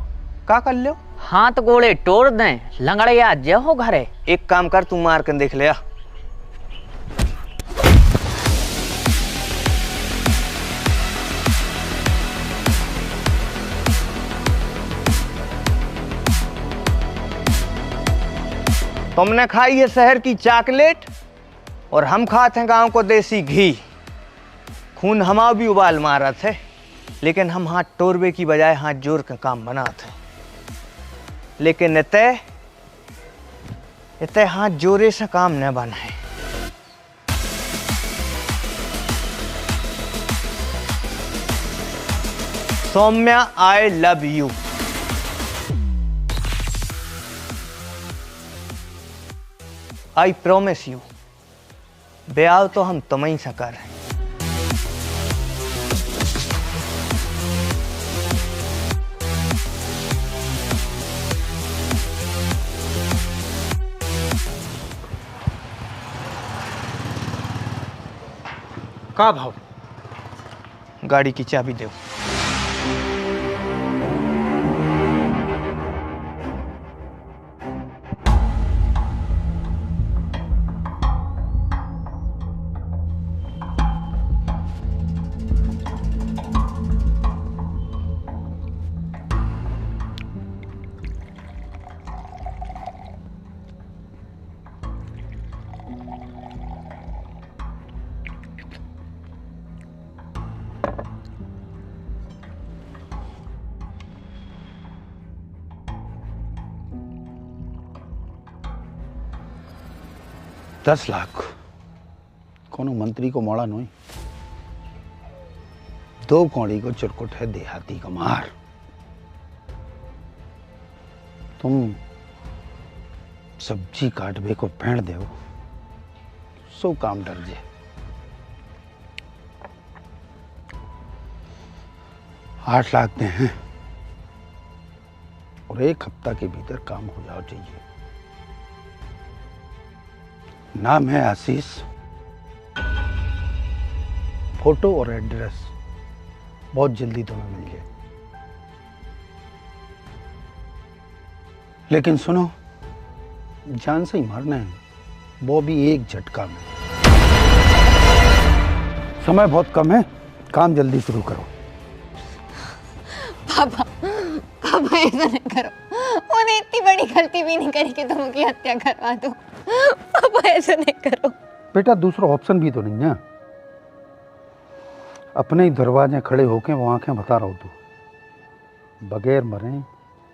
का कर लो? हाथ गोड़े तोड़ दें, लंगड़िया जे हो घरे। एक काम कर, तू मार कर देख लिया। तुमने खाई है शहर की चॉकलेट और हम खाते हैं गांव को देसी घी। खून हमारा भी उबाल मारा थे, लेकिन हम हाथ टोरबे की बजाय हाथ जोड़ के काम बनाते। लेकिन इतने हाथ जोड़े से काम न बने। Saumya, I love you. I promise you, ब्याह तो हम तुम्हें से कर रहे हैं। का भाव? गाड़ी की चाबी दो। 10 लाख कोनो मंत्री को मोड़ा नहीं, 2 कौड़ी को चुरकुट है देहाती का मार। तुम सब्जी काटबे को फेंट दे, सो काम डर जे। 8 लाख दे हैं और 1 हफ्ता के भीतर काम हो जाओ चाहिए। नाम है आशीष, फोटो और एड्रेस बहुत जल्दी तुम्हें मिल जाए। लेकिन सुनो, जान से ही मारना है, वो भी एक झटका में। समय बहुत कम है, काम जल्दी शुरू करो। पापा पापा ऐसा नहीं करो, उन्हें इतनी बड़ी गलती भी नहीं करी कि तुम उनकी हत्या करवा दो। पापा ऐसा नहीं करो। बेटा दूसरा ऑप्शन भी तो नहीं है। अपने ही दरवाजे खड़े होके वो आंखें बता रहा हो तू, बगैर मरे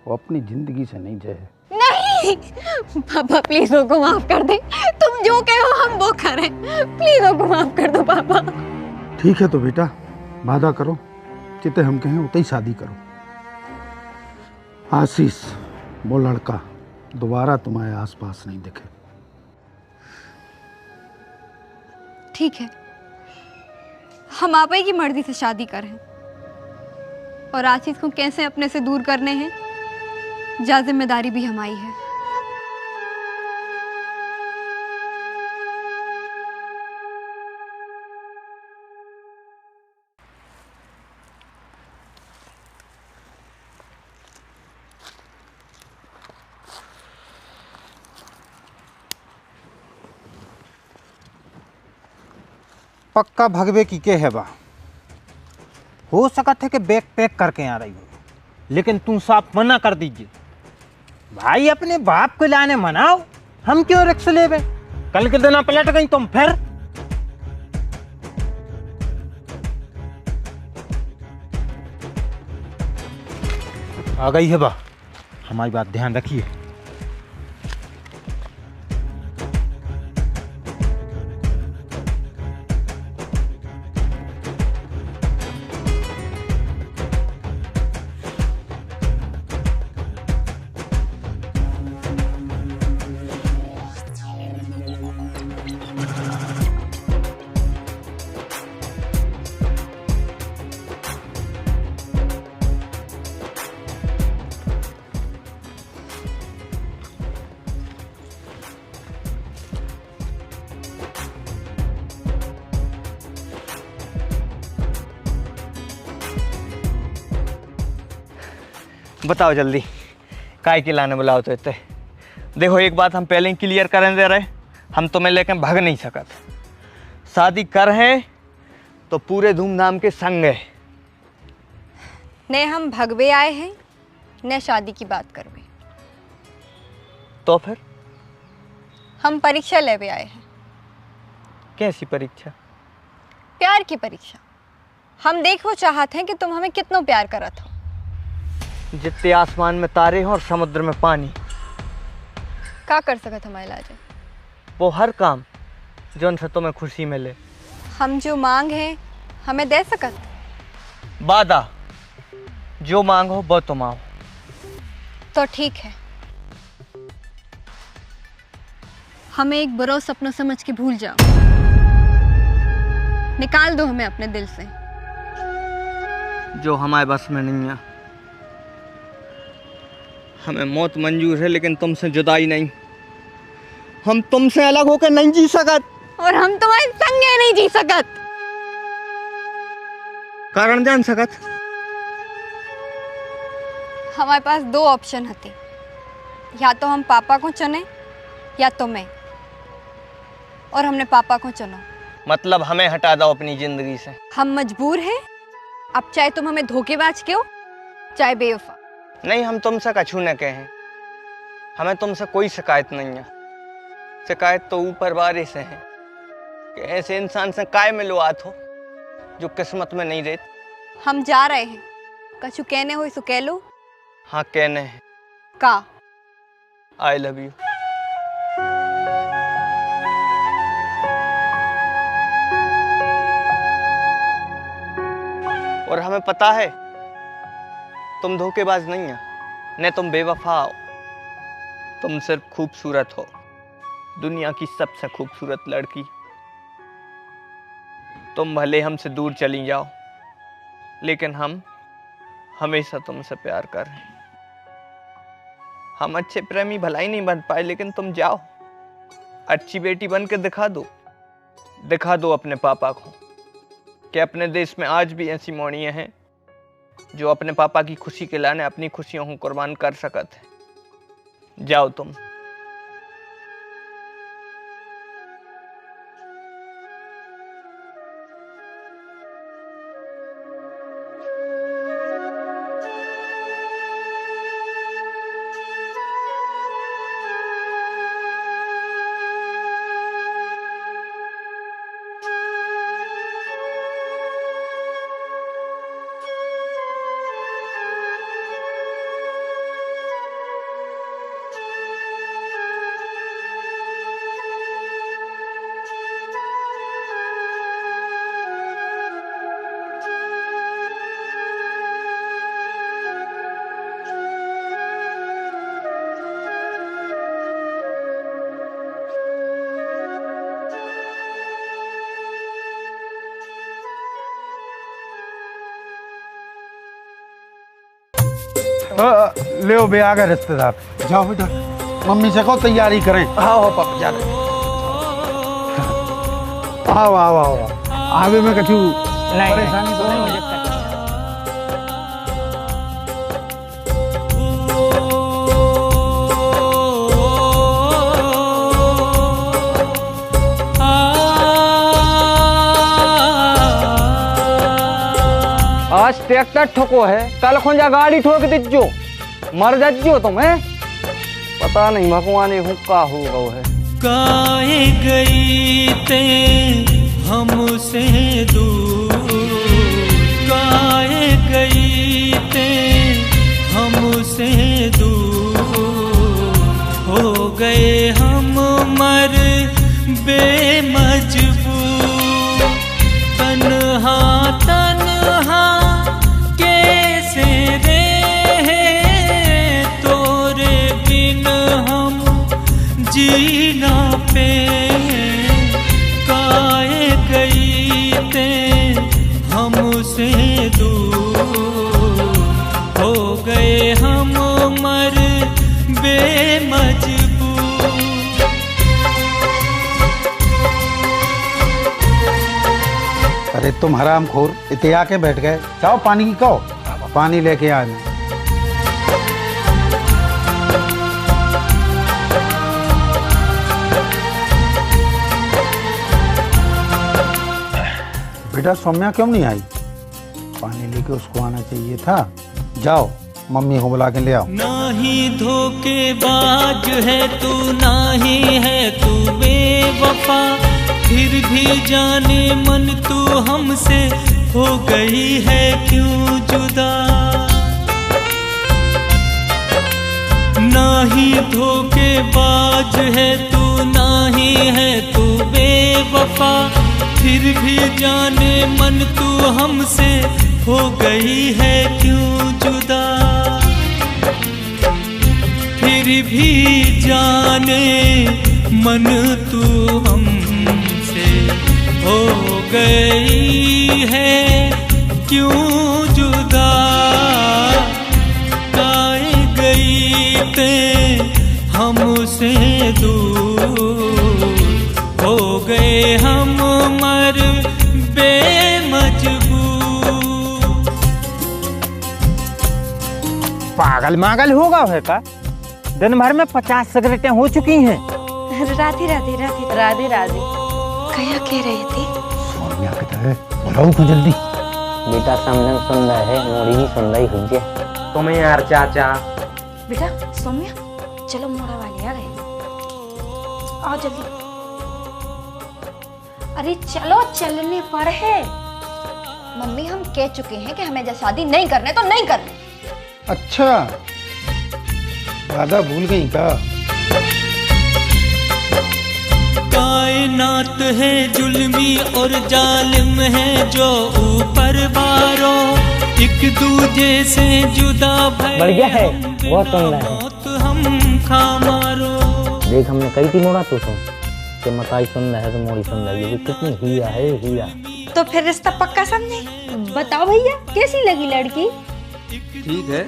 वो अपनी जिंदगी से नहीं जाए। नहीं पापा प्लीज उनको माफ कर दे, तुम जो कहो हम वो करें, प्लीज उनको माफ कर दो पापा। ठीक है तो बेटा वादा करो, जितने हम कहें उतने ही शादी करो। आशीष वो लड़का दोबारा तुम्हारे आसपास नहीं दिखे। ठीक है, हम आप ही की मर्जी से शादी करें, और आशीष को कैसे अपने से दूर करने हैं, जा जिम्मेदारी भी हमारी है। पक्का भगवे की के है बा, हो सकत है कि बैग पैक करके आ रही हो, लेकिन तुम साफ मना कर दीजिए। भाई अपने बाप को लाने मनाओ, हम क्यों रिक्स लेवे? कल के दिन पलट गई तुम फिर। आ गई है बा, हमारी बात ध्यान रखिए। बताओ जल्दी, काय के लाने बुलाओ तो इतने। देखो एक बात हम पहले ही क्लियर करें दे रहे, हम तुम्हें लेकर भाग नहीं सकत। शादी कर है तो पूरे धूमधाम के संग है। ने हम भगवे आए हैं, ने शादी की बात करवे। तो फिर हम परीक्षा लेवे आए हैं। कैसी परीक्षा? प्यार की परीक्षा। हम देखो चाहते हैं कि तुम हमें कितना प्यार करत हो। जितने आसमान में तारे हैं और समुद्र में पानी। क्या कर सकत हमारे लाजे? वो हर काम जो उनसे तुम्हें खुशी मिले। हम जो मांग है हमें दे सकत? वादा, जो मांगो वो तुम आओ। तो ठीक है, हमें एक बुरा सपना समझ के भूल जाओ। निकाल दो हमें अपने दिल से। जो हमारे बस में नहीं है। हमें मौत मंजूर है लेकिन तुमसे जुदाई नहीं। हम तुमसे अलग होकर नहीं जी सकत, और हम तुम्हारे संगे नहीं जी सकत। कारण जान सकत? हमारे पास 2 ऑप्शन होते, या तो हम पापा को चुने या तुम्हें, और हमने पापा को चुना। मतलब हमें हटा दो अपनी जिंदगी से। हम मजबूर हैं, अब चाहे तुम हमें धोखेबाज कहो चाहे बेवफा। नहीं, हम तुमसे कछू न कहें। हमें तुमसे कोई शिकायत नहीं है। शिकायत तो ऊपर वाले से है कि ऐसे इंसान से काय मिलो आत हो जो किस्मत में नहीं रहते। हम जा रहे हैं, कछु कहने हो सो कह लो। हाँ कहने हैं। का? आई लव यू। और हमें पता है तुम धोखेबाज नहीं हो, न तुम बेवफा हो। तुम सिर्फ खूबसूरत हो, दुनिया की सबसे खूबसूरत लड़की। तुम भले हमसे दूर चली जाओ, लेकिन हम हमेशा तुमसे प्यार कर रहे हैं। हम अच्छे प्रेमी भला ही नहीं बन पाए, लेकिन तुम जाओ, अच्छी बेटी बन के दिखा दो अपने पापा को कि अपने देश में आज भी ऐसी मौड़ियाँ हैं जो अपने पापा की खुशी के लाने अपनी खुशियों को कुर्बान कर सकते हैं। जाओ तुम। ले बे आ गए रिश्तेदार। जाओ बेटा, मम्मी से कहो तैयारी करें। आओ पापा जा रहे। आओ आओ आओ आगे में कछु परेशानी तो नहीं? आज ट्रैक्टर ठोको है, कल खुंजा गाड़ी ठोक दीजो, मर जाजो तुम है। पता नहीं भगवान हुक्का हो गो है। काहे गई ते हमसे दूर, काहे गई ते हमसे दूर, हो गए हम मर बेमजबूर। तन्हा तन्हा कैसे रहे, तोरे बिन हम जीना पे। काहे गई ते हमसे दूर, हो गए हम मर बेमजबूर। अरे तुम हरामखोर, इतने आके बैठ गए। जाओ पानी की कहो, पानी लेके आ जाओ। बेटा सौम्या क्यों नहीं आई? पानी लेके उसको आना चाहिए था। जाओ मम्मी को बुला के ले आओ। ना ही धोखेबाज है तू, ना ही है तू बेवफा, फिर भी जाने मन तू हमसे हो गई है क्यों जुदा। ना ही धोखेबाज है तू, ना ही है तू बेवफा, फिर भी जाने मन तू हमसे हो गई है क्यों जुदा। फिर भी जाने मन तू हमसे हो गई है क्यों जुदा। काहे गई ते हमसे दूर, हो गए हम मर बेमजबूर। पागल मागल होगा है का? दिन भर में 50 सिगरेटें हो चुकी हैं। राधे राधे राधे राधे राधे। क्या कह रहे थे? सौम्या किधर है? बुलाओ को जल्दी। बेटा समझन सुन रहा है, मोड़ी ही सुन रही हुई है। तुम्हें यार चाचा। बेटा सौम्या चलो, मोड़ा वाले आ गए, आओ जल्दी। अरे चलो, चलने पर है। मम्मी हम कह चुके हैं कि हमें जब शादी नहीं करने तो नहीं करने। अच्छा वादा भूल गई का? काहे कायनात है जुल्मी और जालिम है जो ऊपर बारो, एक दूजे से जुदा भय बढ़िया है, बहुत सुंदर है। मौत हम खा मारो। देख हमने कही थी मोड़ा तो कि मकाई सुंदर है तो मोड़ी सुंदर है, ये कितनी हीरा है हीरा। तो फिर रिश्ता पक्का समझे। बताओ भैया कैसी लगी लड़की? ठीक है,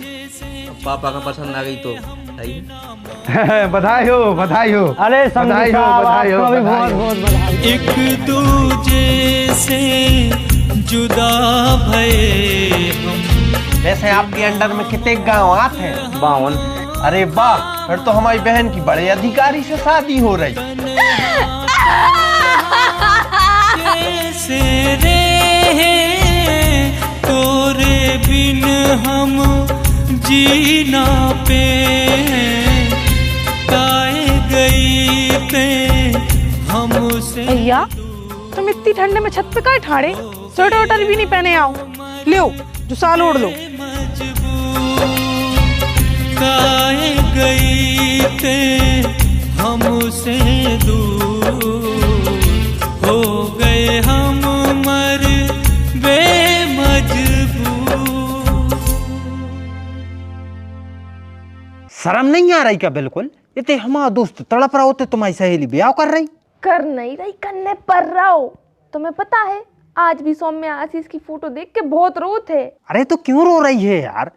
अब पापा का पसंद आ गई तो सही है। बधाई हो बधाई हो। अरे बधाई हो बधाई हो बहुत बधाई हो। बहुत बधाई। एक दूजे से जुदा भये हम। वैसे आपके अंडर में कितने गाँव आते हैं? 52। अरे वाह, फिर तो हमारी बहन की बड़े अधिकारी से शादी हो रही। कैसे रहे तोरे बिन हम जीना पे, काए गई ते हमसे। भैया तुम इतनी ठंडे में छत पे काहे ठाड़े? स्वेटर वेटर भी नहीं पहने आओ, लो जो साल ओढ़ लो। काए गई ते हमसे दूर, हो गए हम मर बेमजबूर। शर्म नहीं आ रही क्या बिल्कुल? इतने हमारा दोस्त तड़प रहा होते, तुम्हारी सहेली ब्याह कर रही। कर नहीं रही, करने पर रहा हो। तुम्हें पता है आज भी सौम्या आशीष की फोटो देख के बहुत रो थे। अरे तो क्यों रो रही है यार?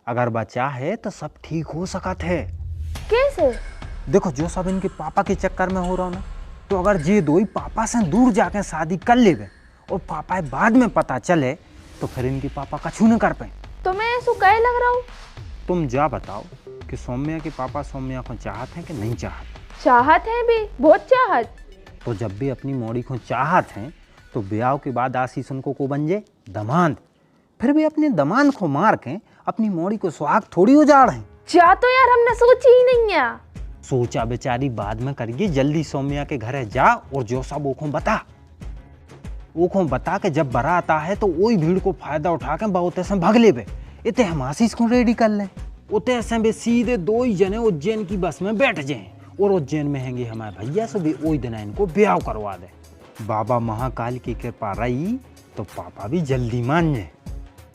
अगर बच्चा है तो सब ठीक हो सकता है। कैसे? देखो जो सब इनके पापा के चक्कर में हो रहा ना, तो अगर ये दो ही पापा से दूर जाके शादी कर लेवे और पापा बाद में पता चले तो फिर इनके पापा कछु न कर पाए। तुम्हें ऐसा कहे लग रहा हूँ? तुम जा बताओ कि सौम्या के पापा सौम्या को चाहत हैं कि नहीं चाहत? चाहत है भी, बहुत चाहत। तो जब भी अपनी मौड़ी को चाहत हैं तो ब्याह के बाद आशीष उनको को बन जाए दमाद, फिर भी अपने दमाद को मार के अपनी मौड़ी को सुहाग थोड़ी उजाड़ हैं। जा तो यार हमने सोची ही नहीं है। सोचा बेचारी बाद में करिए, जल्दी सौम्या के घर जा और जो सब ओखों बता के जब बारात है तो वही भीड़ को फायदा उठा के बहुत ऐसे भाग ले बे। इतने हम आशीष को रेडी कर लें, उतने ऐसे बे सीधे 2 ही जने उज्जैन की बस में बैठ जाएं और उज्जैन में हैंगे हमारे भैया से भी वही दिन इनको ब्याह करवा दे। बाबा महाकाल की कृपा रही तो पापा भी जल्दी मान जाए।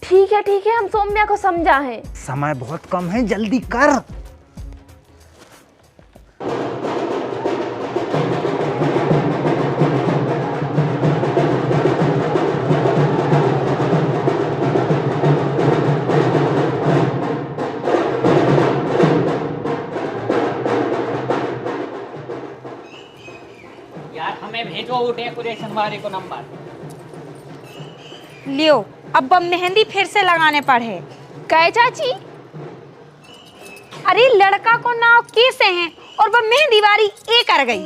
ठीक है, हम सौम्या को समझा है। समय बहुत कम है, जल्दी कर। यार हमें भेजो वो डेकोरेशन वाले को नंबर। लियो, अब हम मेहंदी फिर से लगाने पड़े। कहे चाची? अरे लड़का को नाव कैसे हैं और वह मेहंदी वारी ये कर गई।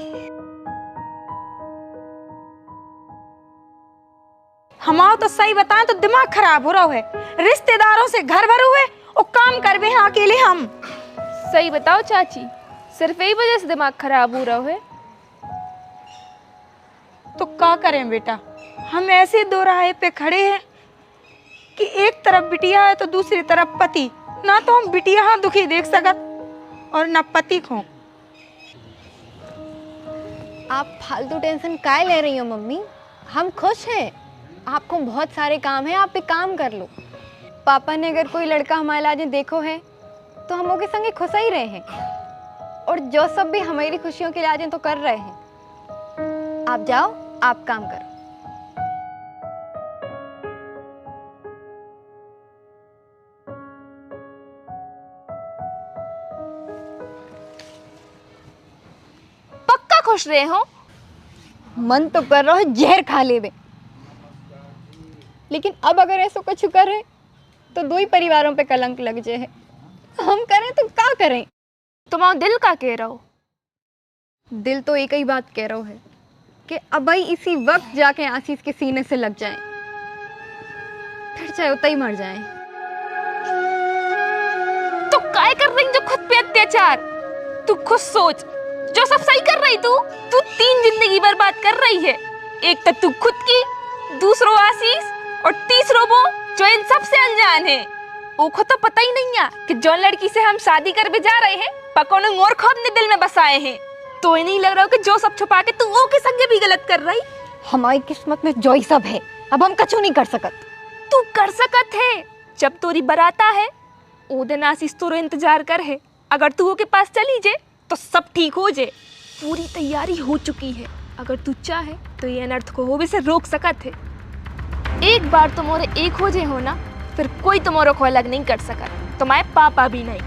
हमारा तो सही बताएं तो दिमाग खराब हो रहा है। रिश्तेदारों से घर भर हुए और काम कर हैं अकेले हम। सही बताओ चाची, सिर्फ यही वजह से दिमाग खराब हो रहा है? तो क्या करें बेटा, हम ऐसे दो राह पे खड़े हैं कि एक तरफ बिटिया है तो दूसरी तरफ पति। ना तो हम बिटिया हाँ दुखी देख सकत और ना पति को। आप फालतू टेंशन काहे ले रही हो मम्मी? हम खुश हैं। आपको बहुत सारे काम हैं, आप एक काम कर लो। पापा ने अगर कोई लड़का हमारे लाने देखो है तो हम उसके संगे खुश ही रहे हैं, और जो सब भी हमारी खुशियों के लाजे तो कर रहे हैं। आप जाओ, आप काम करो। पक्का खुश रहे हो? मन तो कर रहा है जहर खा ले बे, लेकिन अब अगर ऐसा कुछ करे तो 2 ही परिवारों पे कलंक लग जाए। हम करें तो क्या करें? तुम्हारा दिल का कह रहा हो? दिल तो एक ही बात कह रहा है कि अब ही इसी वक्त जाके आशीष के सीने से लग जाएं, फिर चाहे उतना ही मर जाएं। तो काय कर रही जो खुद पे अत्याचार? तू खुद सोच, जो सब सही कर रही तू 3 जिंदगी बर्बाद कर रही है। एक तो तू खुद की, दूसरो आशीष और तीसरो वो जो इन सब से अनजान है। ओखो तो पता ही नहीं है कि जो लड़की से हम शादी कर भी जा रहे हैं पकोने और खो अपने दिल में बसाए हैं। तो ही नहीं लग रहा हो कि जो सब छुपा के तू वो के संगे भी गलत कर रही। हमारी किस्मत में जो ही सब है, अब हम कछु नहीं कर सकत। तू कर सकत है। जब तोरी बराता है ओ दिन आशीष तोरो इंतजार कर है। अगर तू वो के पास चली जे तो सब ठीक हो जे। पूरी तैयारी हो चुकी है। अगर तू चाहे तो ये अनर्थ को होवे से रोक सकत है। एक बार तुम्हारे एक हो जे हो ना, फिर कोई तुम्हारे को अलग नहीं कर सकत, तुम्हारे पापा भी नहीं।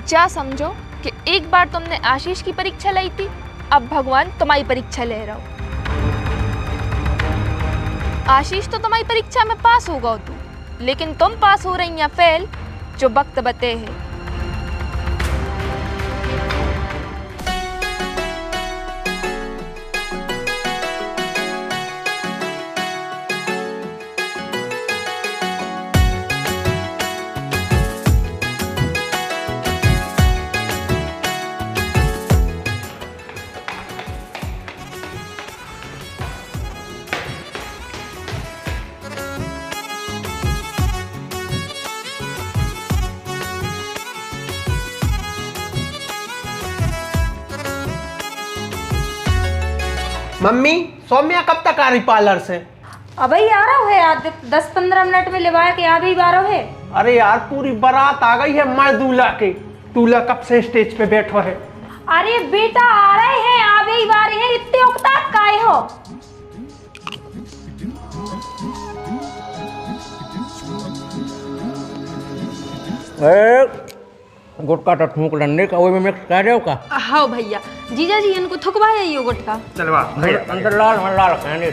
जा समझो कि एक बार तुमने आशीष की परीक्षा ली थी, अब भगवान तुम्हारी परीक्षा ले रहा हो। आशीष तो तुम्हारी परीक्षा में पास होगा तू, लेकिन तुम पास हो रही या फेल, जो वक्त बते है। मम्मी, सौम्या कब तक आ रही पार्लर से? अब ही आ रहा है, आज 10-15 मिनट में लिवाया के आ भी बारो है। अरे यार, पूरी बारात आ गई है मर्द दूल्हा के। दूल्हा कब से स्टेज पे बैठो है? अरे बेटा आ रहे हैं, आ भी बारे हैं, इतने उकताद काहे हो? गुटका तो थूक डंडे का वो में मिक्स कर रहे हो का? हाँ भैया, जीजा जी इनको थुकवाया ये गुटका। चलवा भैया अंदर लाल मन लाल कहने।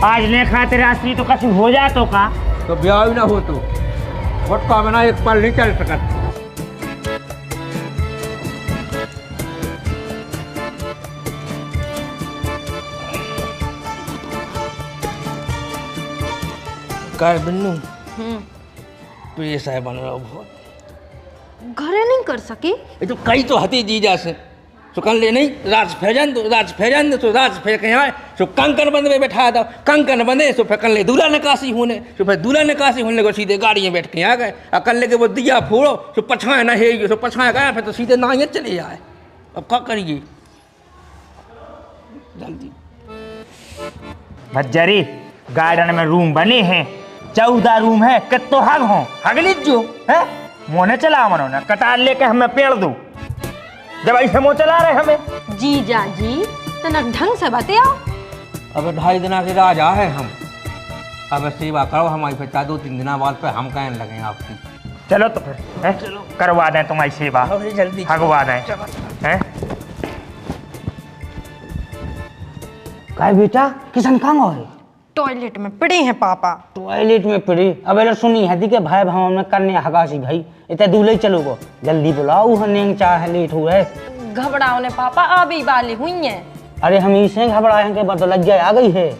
आज ने खाते रास्ते तो कछु हो जा तो का? तो ब्याह भी ना हो तो गुटका बिना एक पल नहीं चल सकता। काय बिन्नू तो ये साहब बन रहा बहुत घरे नहीं कर सके। ये तो कई तो हती जीजा से तो कर ले नहीं राज फैजान तो राज फे के आए तो कंकन बंद में बैठा दो। कंकन बंदे तो फिर कर ले दूल्हा निकासी होने तो फिर दूल्हा निकासी होने को सीधे गाड़ी में बैठ के आ गए। कर ले के वो दिया फोड़ो तो पछाए ना है तो पछाए गए फिर तो सीधे नाइए चले जाए। अब क्या करिए जल्दी। भज्जरी गार्डन में रूम बने हैं, 14 रूम है, कितो हग हो हग लीजो है। मोने चला मनो ना कटार लेके हमें पेड़ दो जब ऐसे मुँह चला रहे हमें। जीजा जी तो न ढंग से बताओ। अब 2.5 दिन के राजा है हम। अब सेवा करो हमारी, फिर 2-3 दिन बाद पे हम कहने लगे आपकी। चलो तो फिर है? चलो करवा दें तुम्हारी सेवा, जल्दी हगवा दें हैं। काय बेटा किशन कहाँ है? टॉयलेट में पड़े हैं पापा। टॉयलेट में पड़ी? अब एला सुनी है कि भाई भाव में करने हगासी भाई इतने दूल्हे चलो गो जल्दी बुलाओ हने चाहे लेट हुए। घबराओ ने पापा आ भी वाली हुई हैं। अरे हम इसे घबराए हैं कि बात लग जाए आ गई है।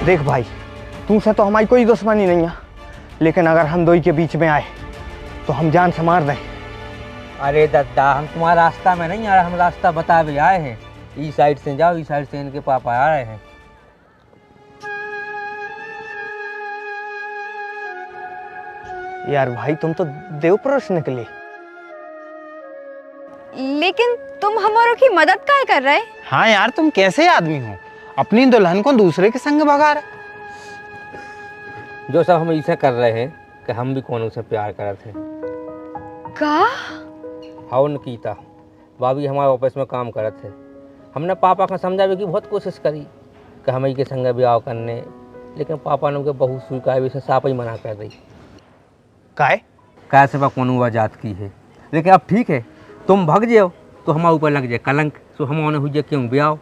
देख भाई, तुमसे तो हमारी कोई दुश्मनी नहीं है, लेकिन अगर हम दोई के बीच में आए तो हम जान से मार दें। अरे दादा, हम तुम्हारा रास्ता में नहीं आ रहे, हम रास्ता बता भी आए हैं। इस साइड से जाओ, इस साइड से इनके पापा आ रहे हैं। यार भाई, तुम तो देवपुरुष निकले। लेकिन तुम हमारों की मदद काहे कर रहे? हाँ यार, तुम कैसे आदमी हो, अपनी दुल्हन को दूसरे के संग भगा रहे। जो सब हम ऐसा कर रहे हैं कि हम भी कोनो से प्यार करते थे। का? हाँ कीता, भाभी हमारे ऑफिस में काम करते थे। हमने पापा का समझावे की बहुत कोशिश करी कि हम के संग ब्याह करने, लेकिन पापा ने उनके बहुत स्वीकार से साफ ही मना कर दी। काय से कोनो जात की है। लेकिन अब ठीक है, तुम भग जाओ तो हमारे ऊपर लग जाए कलंक, सो हम हुई जाए क्यों ब्याह,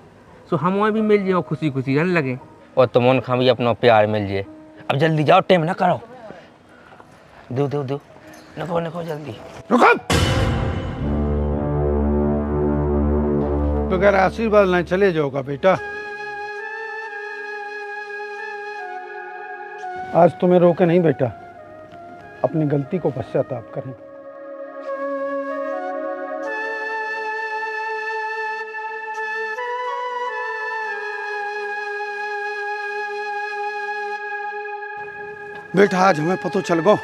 सो हम भी मिल जाओ, खुशी खुशी रहने लगे, और तुम खा भी अपना प्यार मिल जाए। अब जल्दी जाओ, टाइम ना करो। दो दो दो, नको नको जल्दी। रुको, बगैर आशीर्वाद नहीं चले जाओगा बेटा। आज तुम्हें रोके नहीं बेटा, अपनी गलती को पश्चाताप करें। बेटा, आज हमें पता चल गो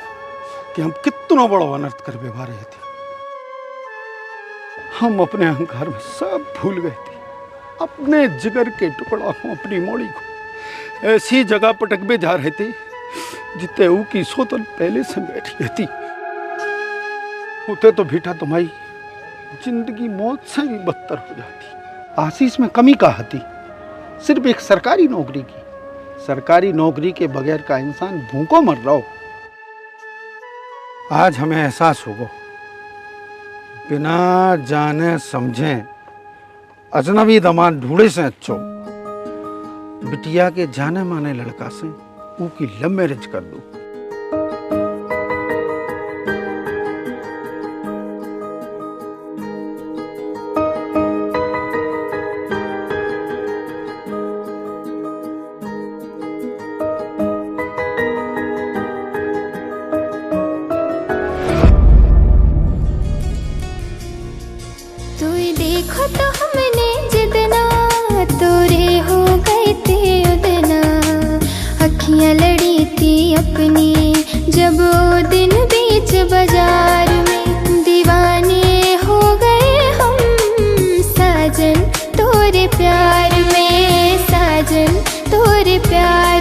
कि हम कितना बड़ो अनर्थ कर बेवा रहे थे। हम अपने अहंकार में सब भूल गए थे, अपने जिगर के टुकड़ा को, अपनी मोड़ी को ऐसी जगह पटक में जा रहे थे जितने ऊ की सोतन पहले से बैठी रहती। होते तो बेटा तुम्हारी जिंदगी मौत से भी बदतर हो जाती। आशीष में कमी कहाँ थी? सिर्फ एक सरकारी नौकरी की। सरकारी नौकरी के बगैर का इंसान भूखों मर रहा हो। आज हमें एहसास होगा, बिना जाने समझे अजनबी दामाद ढूंढे से अच्छो बिटिया के जाने माने लड़का से ऊ की लव मैरिज कर दो। देखो तो हमने जितना तोरे हो गए थे उदना, अखियां लड़ी थी अपनी जब वो दिन बीच बाजार में, दीवाने हो गए हम साजन तोरे प्यार में, साजन तोरे प्यार